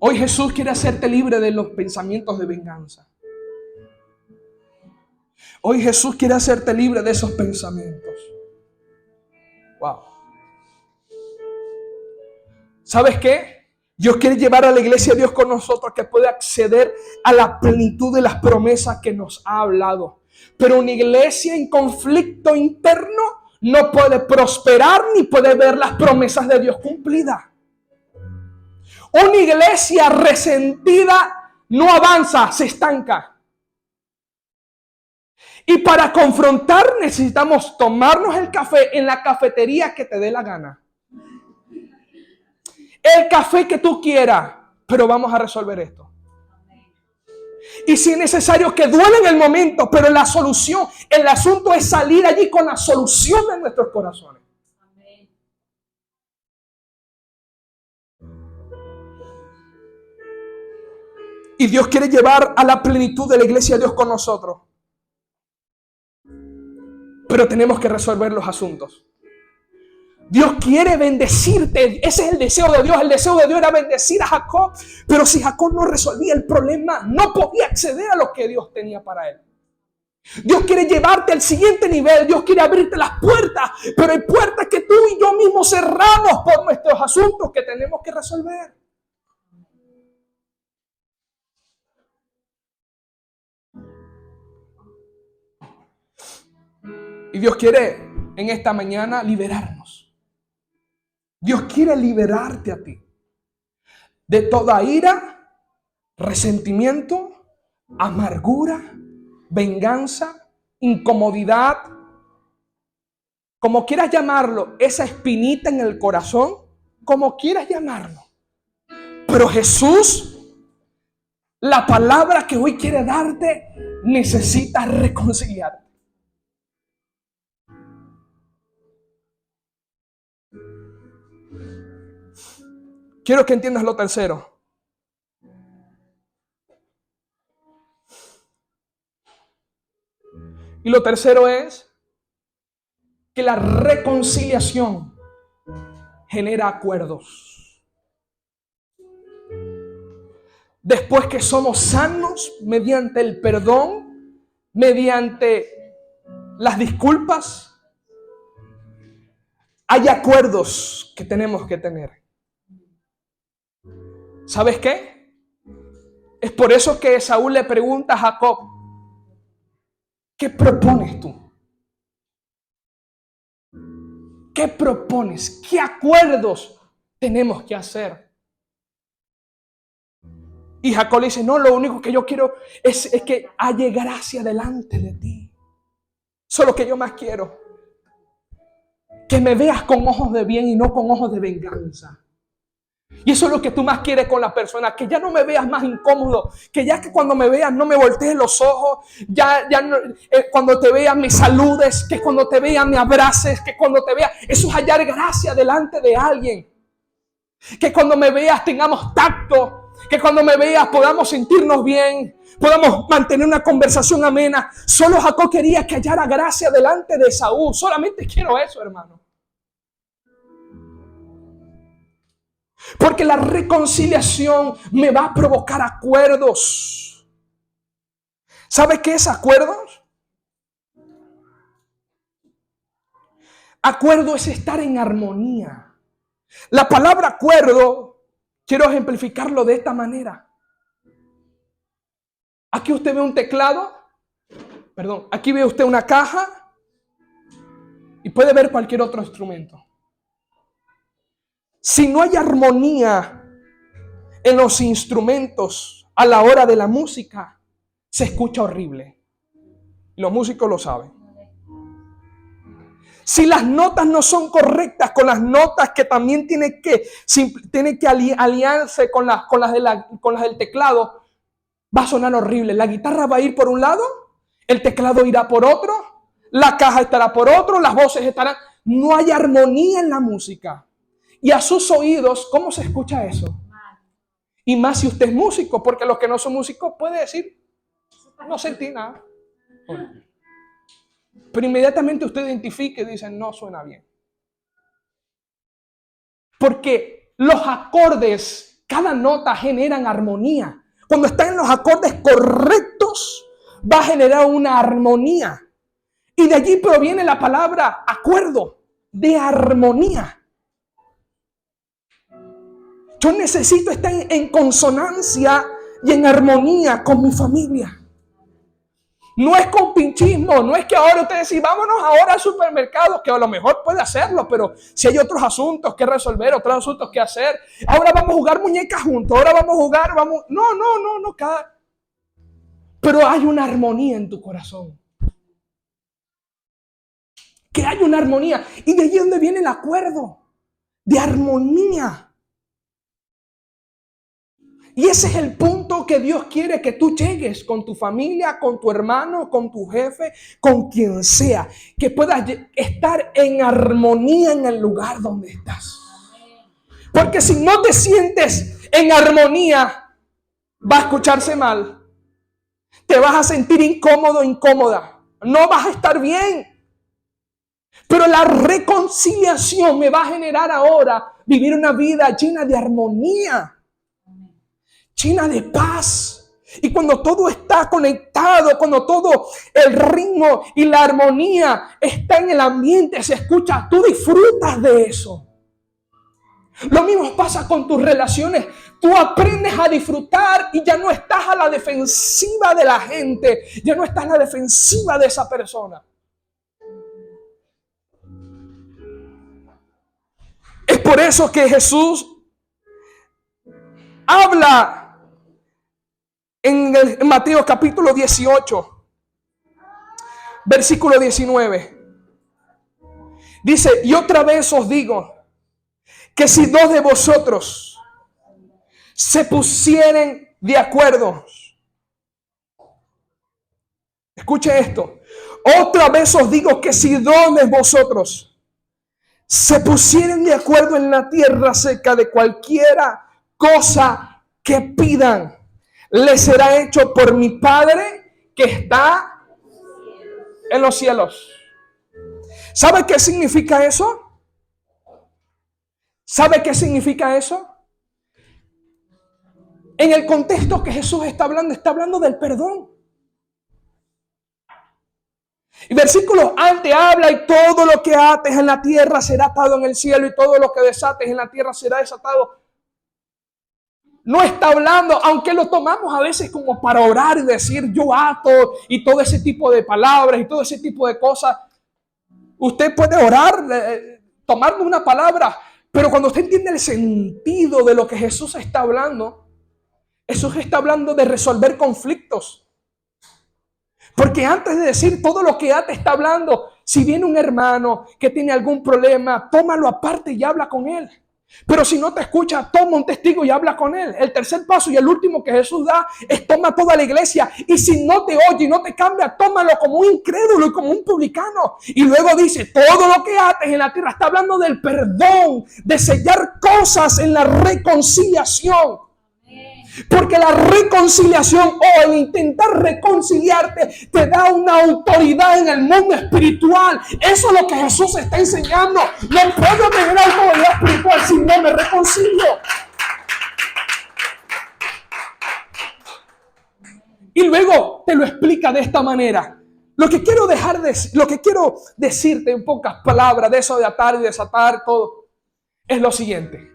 Hoy Jesús quiere hacerte libre de los pensamientos de venganza. Hoy Jesús quiere hacerte libre de esos pensamientos. Wow. ¿Sabes qué? Dios quiere llevar a la iglesia de Dios con nosotros, que pueda acceder a la plenitud de las promesas que nos ha hablado. Pero una iglesia en conflicto interno no puede prosperar ni puede ver las promesas de Dios cumplidas. Una iglesia resentida no avanza, se estanca. Y para confrontar necesitamos tomarnos el café en la cafetería que te dé la gana. El café que tú quieras, pero vamos a resolver esto. Y si es necesario que duele en el momento, pero la solución, el asunto es salir allí con la solución de nuestros corazones. Y Dios quiere llevar a la plenitud de la iglesia de Dios con nosotros. Pero tenemos que resolver los asuntos. Dios quiere bendecirte. Ese es el deseo de Dios. El deseo de Dios era bendecir a Jacob. Pero si Jacob no resolvía el problema, no podía acceder a lo que Dios tenía para él. Dios quiere llevarte al siguiente nivel. Dios quiere abrirte las puertas. Pero hay puertas que tú y yo mismos cerramos por nuestros asuntos que tenemos que resolver. Y Dios quiere en esta mañana liberarnos. Dios quiere liberarte a ti de toda ira, resentimiento, amargura, venganza, incomodidad. como quieras llamarlo, esa espinita en el corazón, como quieras llamarlo. Pero Jesús, la palabra que hoy quiere darte, necesita reconciliarte. Quiero que entiendas lo tercero. Y lo tercero es que la reconciliación genera acuerdos. Después que somos sanos mediante el perdón, mediante las disculpas, hay acuerdos que tenemos que tener. ¿Sabes qué? Es por eso que Saúl le pregunta a Jacob, ¿qué propones tú? ¿Qué propones? ¿Qué acuerdos tenemos que hacer? Y Jacob le dice, no, lo único que yo quiero es que haya gracia delante de ti. Eso es lo que yo más quiero. Que me veas con ojos de bien y no con ojos de venganza. Y eso es lo que tú más quieres con la persona, que ya no me veas más incómodo, que ya que cuando me veas no me voltees los ojos, ya no, cuando te veas me saludes, que cuando te veas me abraces, que cuando te veas, eso es hallar gracia delante de alguien. Que cuando me veas tengamos tacto, que cuando me veas podamos sentirnos bien, podamos mantener una conversación amena. Solo Jacob quería que hallara gracia delante de Esaú, solamente quiero eso, hermano. Porque la reconciliación me va a provocar acuerdos. ¿Sabe qué es acuerdos? Acuerdo es estar en armonía. La palabra acuerdo, quiero ejemplificarlo de esta manera. Aquí usted ve un teclado, aquí ve usted una caja y puede ver cualquier otro instrumento. Si no hay armonía en los instrumentos a la hora de la música, se escucha horrible. Los músicos lo saben. Si las notas no son correctas con las notas que también tiene que aliarse con las del teclado, va a sonar horrible. La guitarra va a ir por un lado, el teclado irá por otro, la caja estará por otro, las voces estarán. No hay armonía en la música. Y a sus oídos, ¿cómo se escucha eso? Y más si usted es músico, porque los que no son músicos pueden decir, no sentí nada. Pero inmediatamente usted identifica y dice, no suena bien. Porque los acordes, cada nota generan armonía. Cuando están en los acordes correctos, va a generar una armonía. Y de allí proviene la palabra acuerdo, de armonía. Yo necesito estar en consonancia y en armonía con mi familia. No es con pinchismo, no es que ahora usted dice, vámonos ahora al supermercado, que a lo mejor puede hacerlo, pero si hay otros asuntos que resolver, otros asuntos que hacer. Ahora vamos a jugar muñecas juntos, ahora vamos a jugar, No, pero hay una armonía en tu corazón. Que hay una armonía. Y de allí es donde viene el acuerdo, de armonía. Y ese es el punto que Dios quiere que tú llegues con tu familia, con tu hermano, con tu jefe, con quien sea. Que puedas estar en armonía en el lugar donde estás. Porque si no te sientes en armonía, va a escucharse mal. Te vas a sentir incómodo, incómoda. No vas a estar bien. Pero la reconciliación me va a generar ahora vivir una vida llena de armonía. Llena de paz. Y cuando todo está conectado, cuando todo el ritmo y la armonía está en el ambiente, se escucha, tú disfrutas de eso. Lo mismo pasa con tus relaciones. Tú aprendes a disfrutar y ya no estás a la defensiva de la gente, ya no estás a la defensiva de esa persona. Es por eso que Jesús habla en Mateo capítulo 18, versículo 19. Dice, y otra vez os digo, que si dos de vosotros se pusieren de acuerdo. Escuche esto. Otra vez os digo que si dos de vosotros se pusieren de acuerdo en la tierra acerca de cualquiera cosa que pidan, les será hecho por mi Padre que está en los cielos. ¿Sabe qué significa eso? ¿Sabe qué significa eso? En el contexto que Jesús está hablando del perdón. Y versículos antes habla, y todo lo que ates en la tierra será atado en el cielo, y todo lo que desates en la tierra será desatado. No está hablando, aunque lo tomamos a veces como para orar y decir yo ato y todo ese tipo de palabras y todo ese tipo de cosas. Usted puede orar, tomarme una palabra, pero cuando usted entiende el sentido de lo que Jesús está hablando, Jesús está hablando de resolver conflictos. Porque antes de decir todo lo que te está hablando, si viene un hermano que tiene algún problema, tómalo aparte y habla con él. Pero si no te escucha, toma un testigo y habla con él. El tercer paso y el último que Jesús da es toma toda la iglesia. Y si no te oye y no te cambia, tómalo como un incrédulo y como un publicano. Y luego dice, todo lo que ates en la tierra. Está hablando del perdón, de sellar cosas en la reconciliación. Porque la reconciliación o el intentar reconciliarte te da una autoridad en el mundo espiritual. Eso es lo que Jesús está enseñando. No puedo tener autoridad espiritual si no me reconcilio. Y luego te lo explica de esta manera. Lo que quiero decirte en pocas palabras de eso de atar y desatar todo es lo siguiente.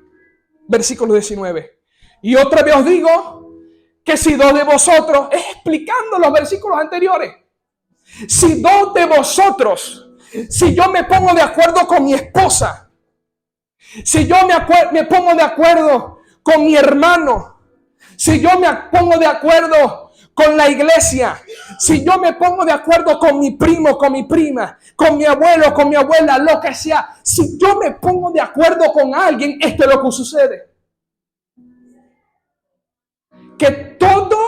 Versículo 19. Y otra vez os digo que si dos de vosotros, es explicando los versículos anteriores, si dos de vosotros, si yo me pongo de acuerdo con mi esposa, si yo me pongo de acuerdo con mi hermano, si yo me pongo de acuerdo con la iglesia, si yo me pongo de acuerdo con mi primo, con mi prima, con mi abuelo, con mi abuela, lo que sea, si yo me pongo de acuerdo con alguien, esto es lo que sucede. Que todo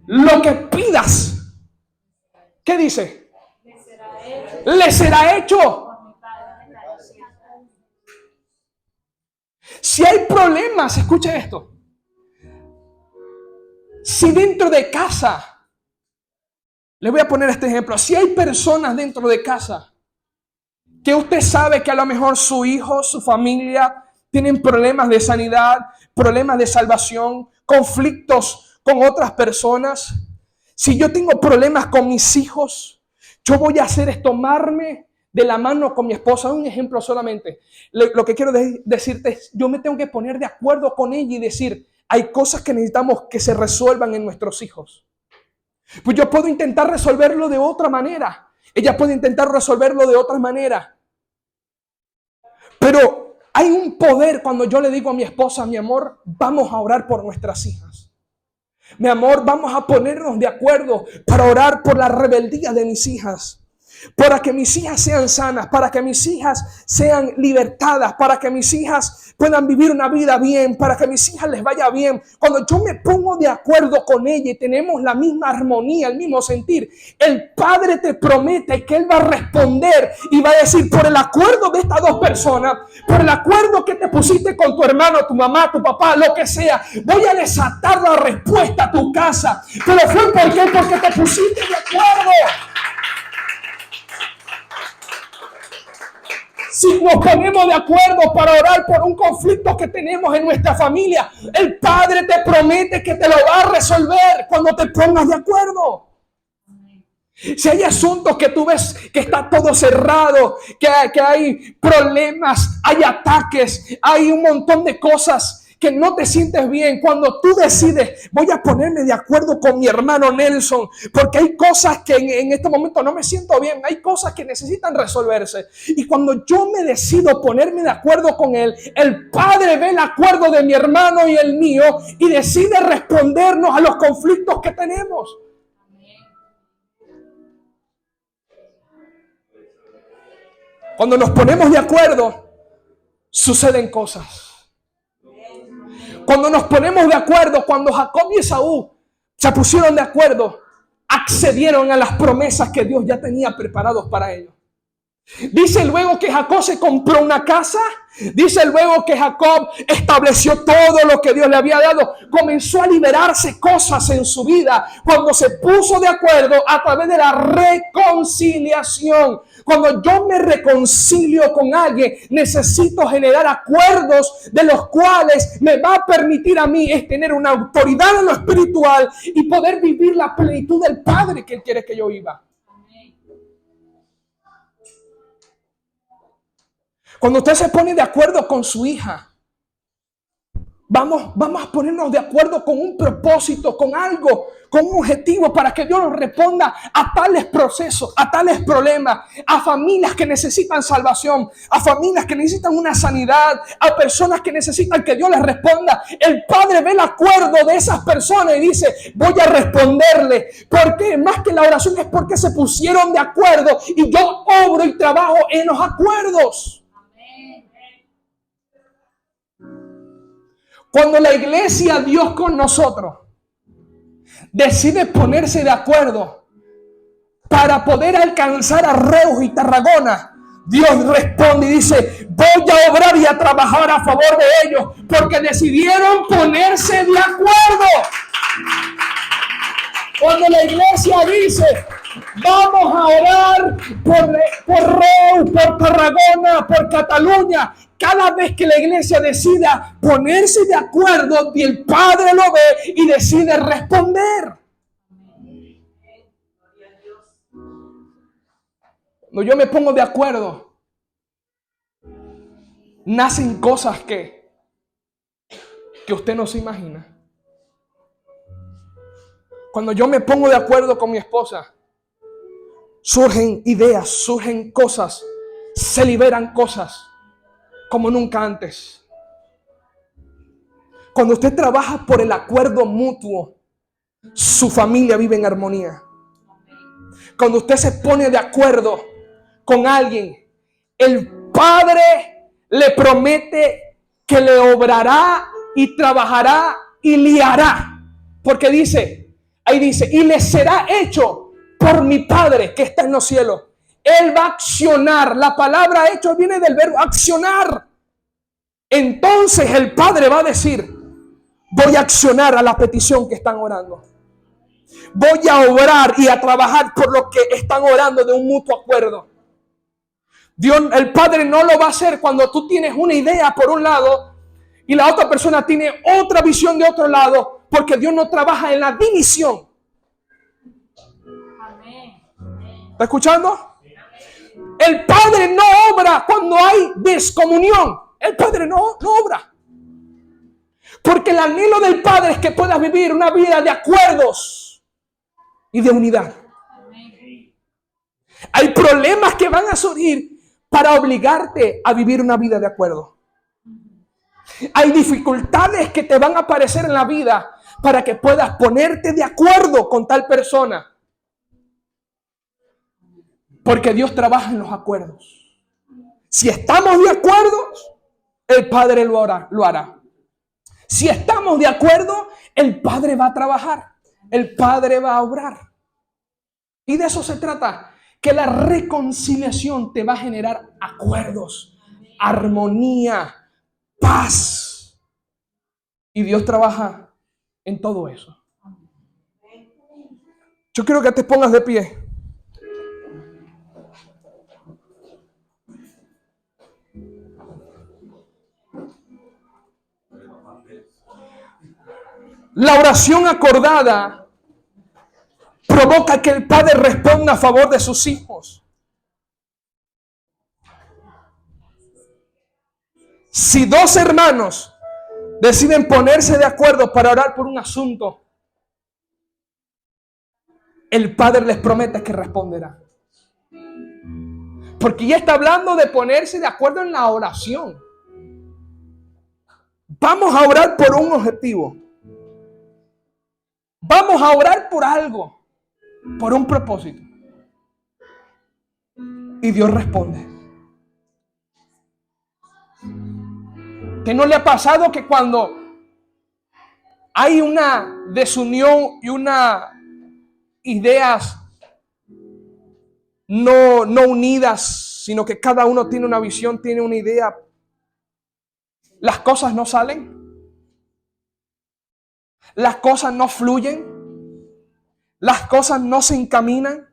lo que pidas, ¿qué dice? Le será hecho. Si hay problemas, escuche esto. Si dentro de casa, le voy a poner este ejemplo. Si hay personas dentro de casa que usted sabe que a lo mejor su hijo, su familia tienen problemas de sanidad, problemas de salvación, conflictos con otras personas. Si yo tengo problemas con mis hijos, yo voy a hacer es tomarme de la mano con mi esposa. Un ejemplo solamente. Lo que quiero decirte es, yo me tengo que poner de acuerdo con ella y decir, hay cosas que necesitamos que se resuelvan en nuestros hijos. Pues yo puedo intentar resolverlo de otra manera. Ella puede intentar resolverlo de otra manera. Pero hay un poder cuando yo le digo a mi esposa, mi amor, vamos a orar por nuestras hijas. Mi amor, vamos a ponernos de acuerdo para orar por la rebeldía de mis hijas. Para que mis hijas sean sanas, para que mis hijas sean libertadas, para que mis hijas puedan vivir una vida bien, para que mis hijas les vaya bien. Cuando yo me pongo de acuerdo con ella y tenemos la misma armonía, el mismo sentir, el Padre te promete que Él va a responder y va a decir, por el acuerdo de estas dos personas, por el acuerdo que te pusiste con tu hermano, tu mamá, tu papá, lo que sea, voy a desatar la respuesta a tu casa. Pero fue porque te pusiste de acuerdo. Si nos ponemos de acuerdo para orar por un conflicto que tenemos en nuestra familia, el Padre te promete que te lo va a resolver cuando te pongas de acuerdo. Si hay asuntos que tú ves que está todo cerrado, que hay problemas, hay ataques, hay un montón de cosas que no te sientes bien, cuando tú decides, voy a ponerme de acuerdo con mi hermano Nelson, porque hay cosas que en este momento no me siento bien, hay cosas que necesitan resolverse. Y cuando yo me decido ponerme de acuerdo con él, el Padre ve el acuerdo de mi hermano y el mío y decide respondernos a los conflictos que tenemos. Cuando nos ponemos de acuerdo, suceden cosas. Cuando nos ponemos de acuerdo, cuando Jacob y Esaú se pusieron de acuerdo, accedieron a las promesas que Dios ya tenía preparados para ellos. Dice luego que Jacob se compró una casa. Dice luego que Jacob estableció todo lo que Dios le había dado. Comenzó a liberarse cosas en su vida cuando se puso de acuerdo a través de la reconciliación. Cuando yo me reconcilio con alguien, necesito generar acuerdos de los cuales me va a permitir a mí es tener una autoridad en lo espiritual y poder vivir la plenitud del Padre que Él quiere que yo viva. Cuando usted se pone de acuerdo con su hija, vamos a ponernos de acuerdo con un propósito, con algo, con un objetivo para que Dios nos responda a tales procesos, a tales problemas, a familias que necesitan salvación, a familias que necesitan una sanidad, a personas que necesitan que Dios les responda. El Padre ve el acuerdo de esas personas y dice, voy a responderle. ¿Por qué? Más que la oración es porque se pusieron de acuerdo y yo obro y trabajo en los acuerdos. Cuando la iglesia, Dios con nosotros, decide ponerse de acuerdo para poder alcanzar a Reus y Tarragona, Dios responde y dice, voy a obrar y a trabajar a favor de ellos, porque decidieron ponerse de acuerdo. Cuando la iglesia dice, vamos a orar por Reus, por Tarragona, por Cataluña, cada vez que la iglesia decida ponerse de acuerdo, y el Padre lo ve y decide responder. Cuando yo me pongo de acuerdo, nacen cosas que usted no se imagina. Cuando yo me pongo de acuerdo con mi esposa, surgen ideas, surgen cosas, se liberan cosas como nunca antes. Cuando usted trabaja por el acuerdo mutuo, su familia vive en armonía. Cuando usted se pone de acuerdo con alguien, el Padre le promete que le obrará y trabajará y le hará. Porque ahí dice, y le será hecho por mi Padre que está en los cielos. Él va a accionar. La palabra hecho viene del verbo accionar. Entonces el Padre va a decir, voy a accionar a la petición que están orando. Voy a obrar y a trabajar por lo que están orando de un mutuo acuerdo. Dios, el Padre no lo va a hacer cuando tú tienes una idea por un lado y la otra persona tiene otra visión de otro lado, porque Dios no trabaja en la división. ¿Está escuchando? El Padre no obra cuando hay descomunión. El Padre no obra. Porque el anhelo del Padre es que puedas vivir una vida de acuerdos y de unidad. Hay problemas que van a surgir para obligarte a vivir una vida de acuerdo. Hay dificultades que te van a aparecer en la vida para que puedas ponerte de acuerdo con tal persona. Porque Dios trabaja en los acuerdos. Si estamos de acuerdo, el Padre lo hará. Si estamos de acuerdo, el Padre va a trabajar. El Padre va a obrar. Y de eso se trata. Que la reconciliación te va a generar acuerdos, armonía, paz. Y Dios trabaja en todo eso. Yo quiero que te pongas de pie. La oración acordada provoca que el Padre responda a favor de sus hijos. Si dos hermanos deciden ponerse de acuerdo para orar por un asunto, el Padre les promete que responderá. Porque ya está hablando de ponerse de acuerdo en la oración. Vamos a orar por un objetivo. Vamos a orar por algo, por un propósito. Y Dios responde. ¿Que no le ha pasado que cuando hay una desunión y una ideas no unidas, sino que cada uno tiene una visión, tiene una idea, las cosas no salen? Las cosas no fluyen, las cosas no se encaminan,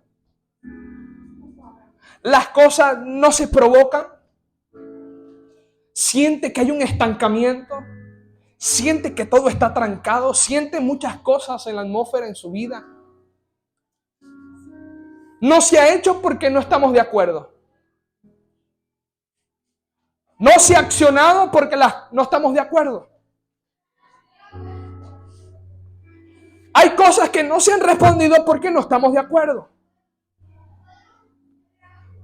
las cosas no se provocan. Siente que hay un estancamiento, siente que todo está trancado, siente muchas cosas en la atmósfera en su vida. No se ha hecho porque no estamos de acuerdo. No se ha accionado porque no estamos de acuerdo. Hay cosas que no se han respondido porque no estamos de acuerdo.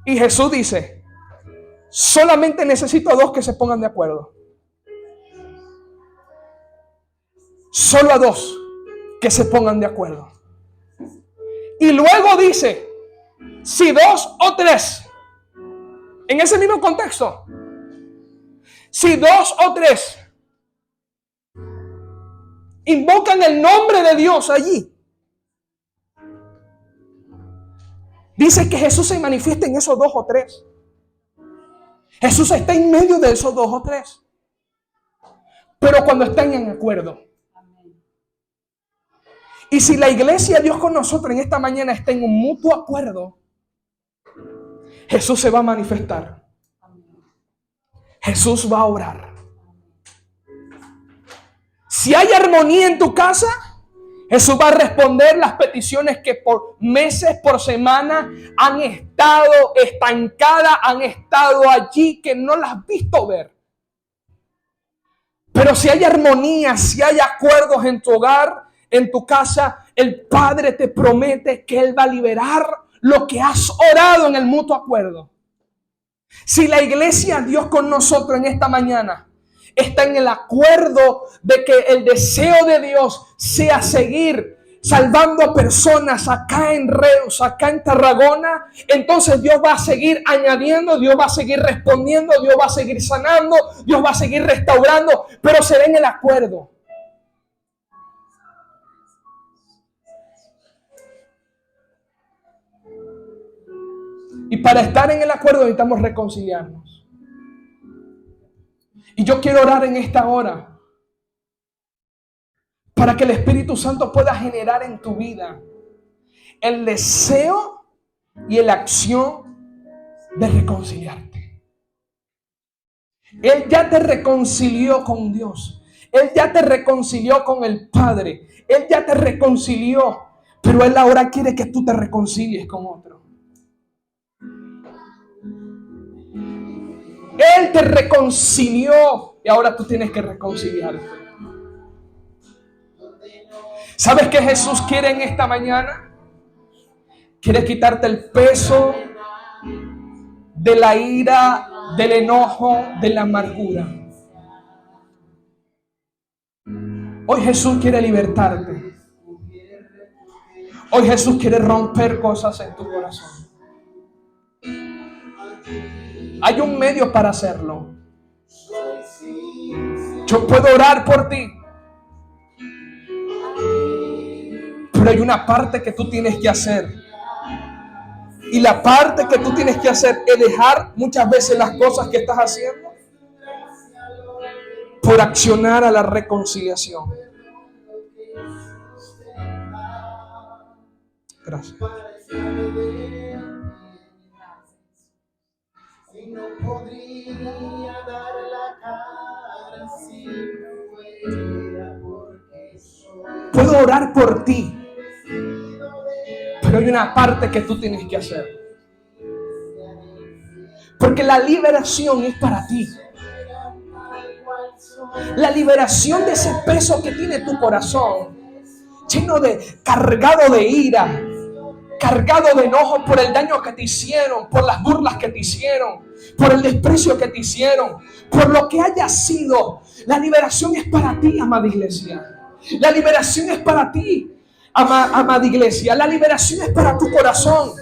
Y Jesús dice, solamente necesito a dos que se pongan de acuerdo. Solo a dos que se pongan de acuerdo. Y luego dice, si dos o tres, en ese mismo contexto, si dos o tres invocan el nombre de Dios allí, dice que Jesús se manifiesta en esos dos o tres. Jesús está en medio de esos dos o tres. Pero cuando están en acuerdo. Y si la iglesia, Dios con nosotros en esta mañana, está en un mutuo acuerdo, Jesús se va a manifestar. Jesús va a obrar. Si hay armonía en tu casa, Jesús va a responder las peticiones que por meses, por semana han estado estancadas, han estado allí, que no las has visto ver. Pero si hay armonía, si hay acuerdos en tu hogar, en tu casa, el Padre te promete que Él va a liberar lo que has orado en el mutuo acuerdo. Si la iglesia, Dios con nosotros en esta mañana, está en el acuerdo de que el deseo de Dios sea seguir salvando a personas acá en Reus, acá en Tarragona, entonces Dios va a seguir añadiendo, Dios va a seguir respondiendo, Dios va a seguir sanando, Dios va a seguir restaurando, pero será en el acuerdo. Y para estar en el acuerdo necesitamos reconciliarnos. Y yo quiero orar en esta hora para que el Espíritu Santo pueda generar en tu vida el deseo y la acción de reconciliarte. Él ya te reconcilió con Dios. Él ya te reconcilió con el Padre. Él ya te reconcilió. Pero Él ahora quiere que tú te reconcilies con otro. Él te reconcilió y ahora tú tienes que reconciliarte. ¿Sabes qué Jesús quiere en esta mañana? Quiere quitarte el peso de la ira, del enojo, de la amargura. Hoy Jesús quiere libertarte. Hoy Jesús quiere romper cosas en tu corazón. Hay un medio para hacerlo. Yo puedo orar por ti, pero hay una parte que tú tienes que hacer. Y la parte que tú tienes que hacer es dejar muchas veces las cosas que estás haciendo por accionar a la reconciliación. Gracias. No podría dar la cara si no fuera porque soy. Puedo orar por ti, pero hay una parte que tú tienes que hacer. Porque la liberación es para ti. La liberación de ese peso que tiene tu corazón, lleno de, cargado de ira, cargado de enojo por el daño que te hicieron, por las burlas que te hicieron, por el desprecio que te hicieron, por lo que haya sido. La liberación es para ti, amada iglesia. La liberación es para ti, amada iglesia. La liberación es para tu corazón.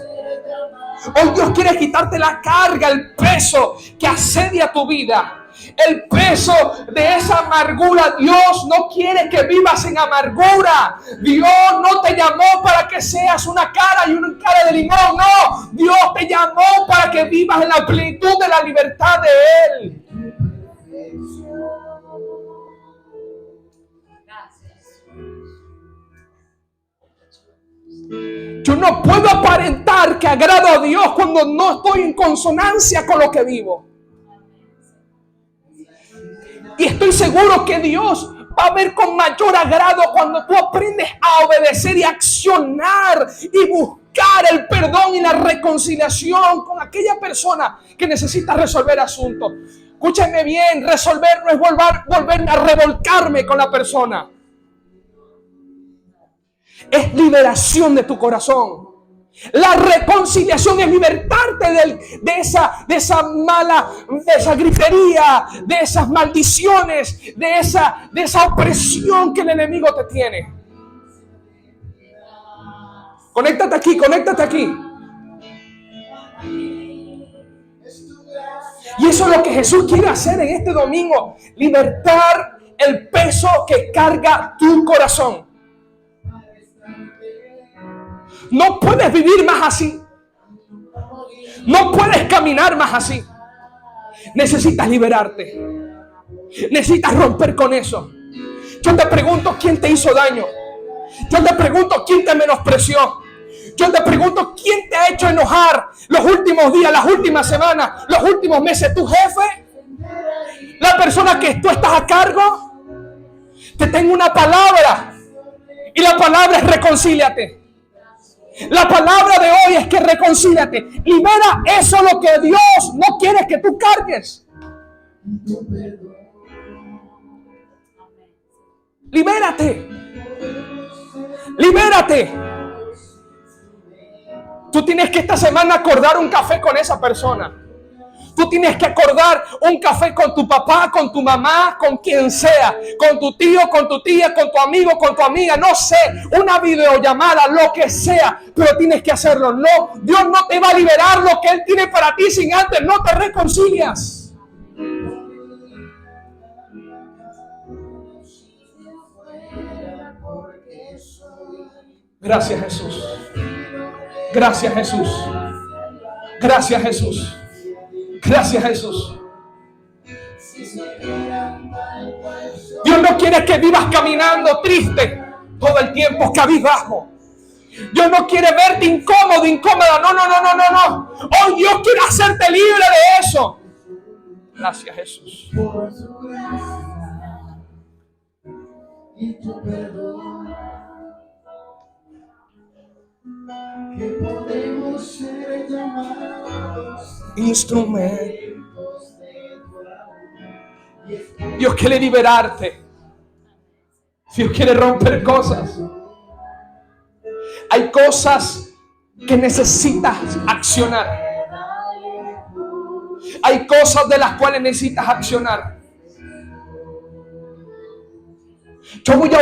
Hoy Dios quiere quitarte la carga, el peso que asedia tu vida. el peso de esa amargura. Dios no quiere que vivas en amargura. Dios no te llamó para que seas una cara y una cara de limón. No, Dios te llamó para que vivas en la plenitud de la libertad de Él. Yo no puedo aparentar que agrado a Dios cuando no estoy en consonancia con lo que vivo. Y estoy seguro que Dios va a ver con mayor agrado cuando tú aprendes a obedecer y accionar y buscar el perdón y la reconciliación con aquella persona que necesita resolver asuntos. Escúchenme bien, resolver no es volverme a revolcarme con la persona. Es liberación de tu corazón. La reconciliación es libertarte de esa mala, de esa gritería, de esas maldiciones, de esa opresión que el enemigo te tiene. Conéctate aquí, conéctate aquí. Y eso es lo que Jesús quiere hacer en este domingo. Libertar el peso que carga tu corazón. No puedes vivir más así. No puedes caminar más así. Necesitas liberarte. Necesitas romper con eso. Yo te pregunto quién te hizo daño. Yo te pregunto quién te menospreció. Yo te pregunto quién te ha hecho enojar los últimos días, las últimas semanas, los últimos meses. ¿Tu jefe? ¿La persona que tú estás a cargo? Te tengo una palabra. Y la palabra es reconcíliate. La palabra de hoy es que reconcíliate. Libera eso lo que Dios no quiere que tú cargues. Libérate. Libérate. Tú tienes que esta semana acordar un café con esa persona. Tú tienes que acordar un café con tu papá, con tu mamá, con quien sea, con tu tío, con tu tía, con tu amigo, con tu amiga, no sé, una videollamada, lo que sea, pero tienes que hacerlo. No, Dios no te va a liberar lo que Él tiene para ti sin antes no te reconcilias. Gracias, Jesús. Gracias, Jesús. Gracias, Jesús. Gracias, Jesús. Dios no quiere que vivas caminando triste todo el tiempo, cabizbajo. Dios no quiere verte incómodo, incómoda. No. Hoy Dios quiere hacerte libre de eso. Gracias, Jesús. Y tu perdón, que podemos ser llamados instrumentos de tu amor. Dios quiere liberarte. Dios quiere romper cosas. Hay cosas que necesitas accionar. Hay cosas de las cuales necesitas accionar. Yo voy a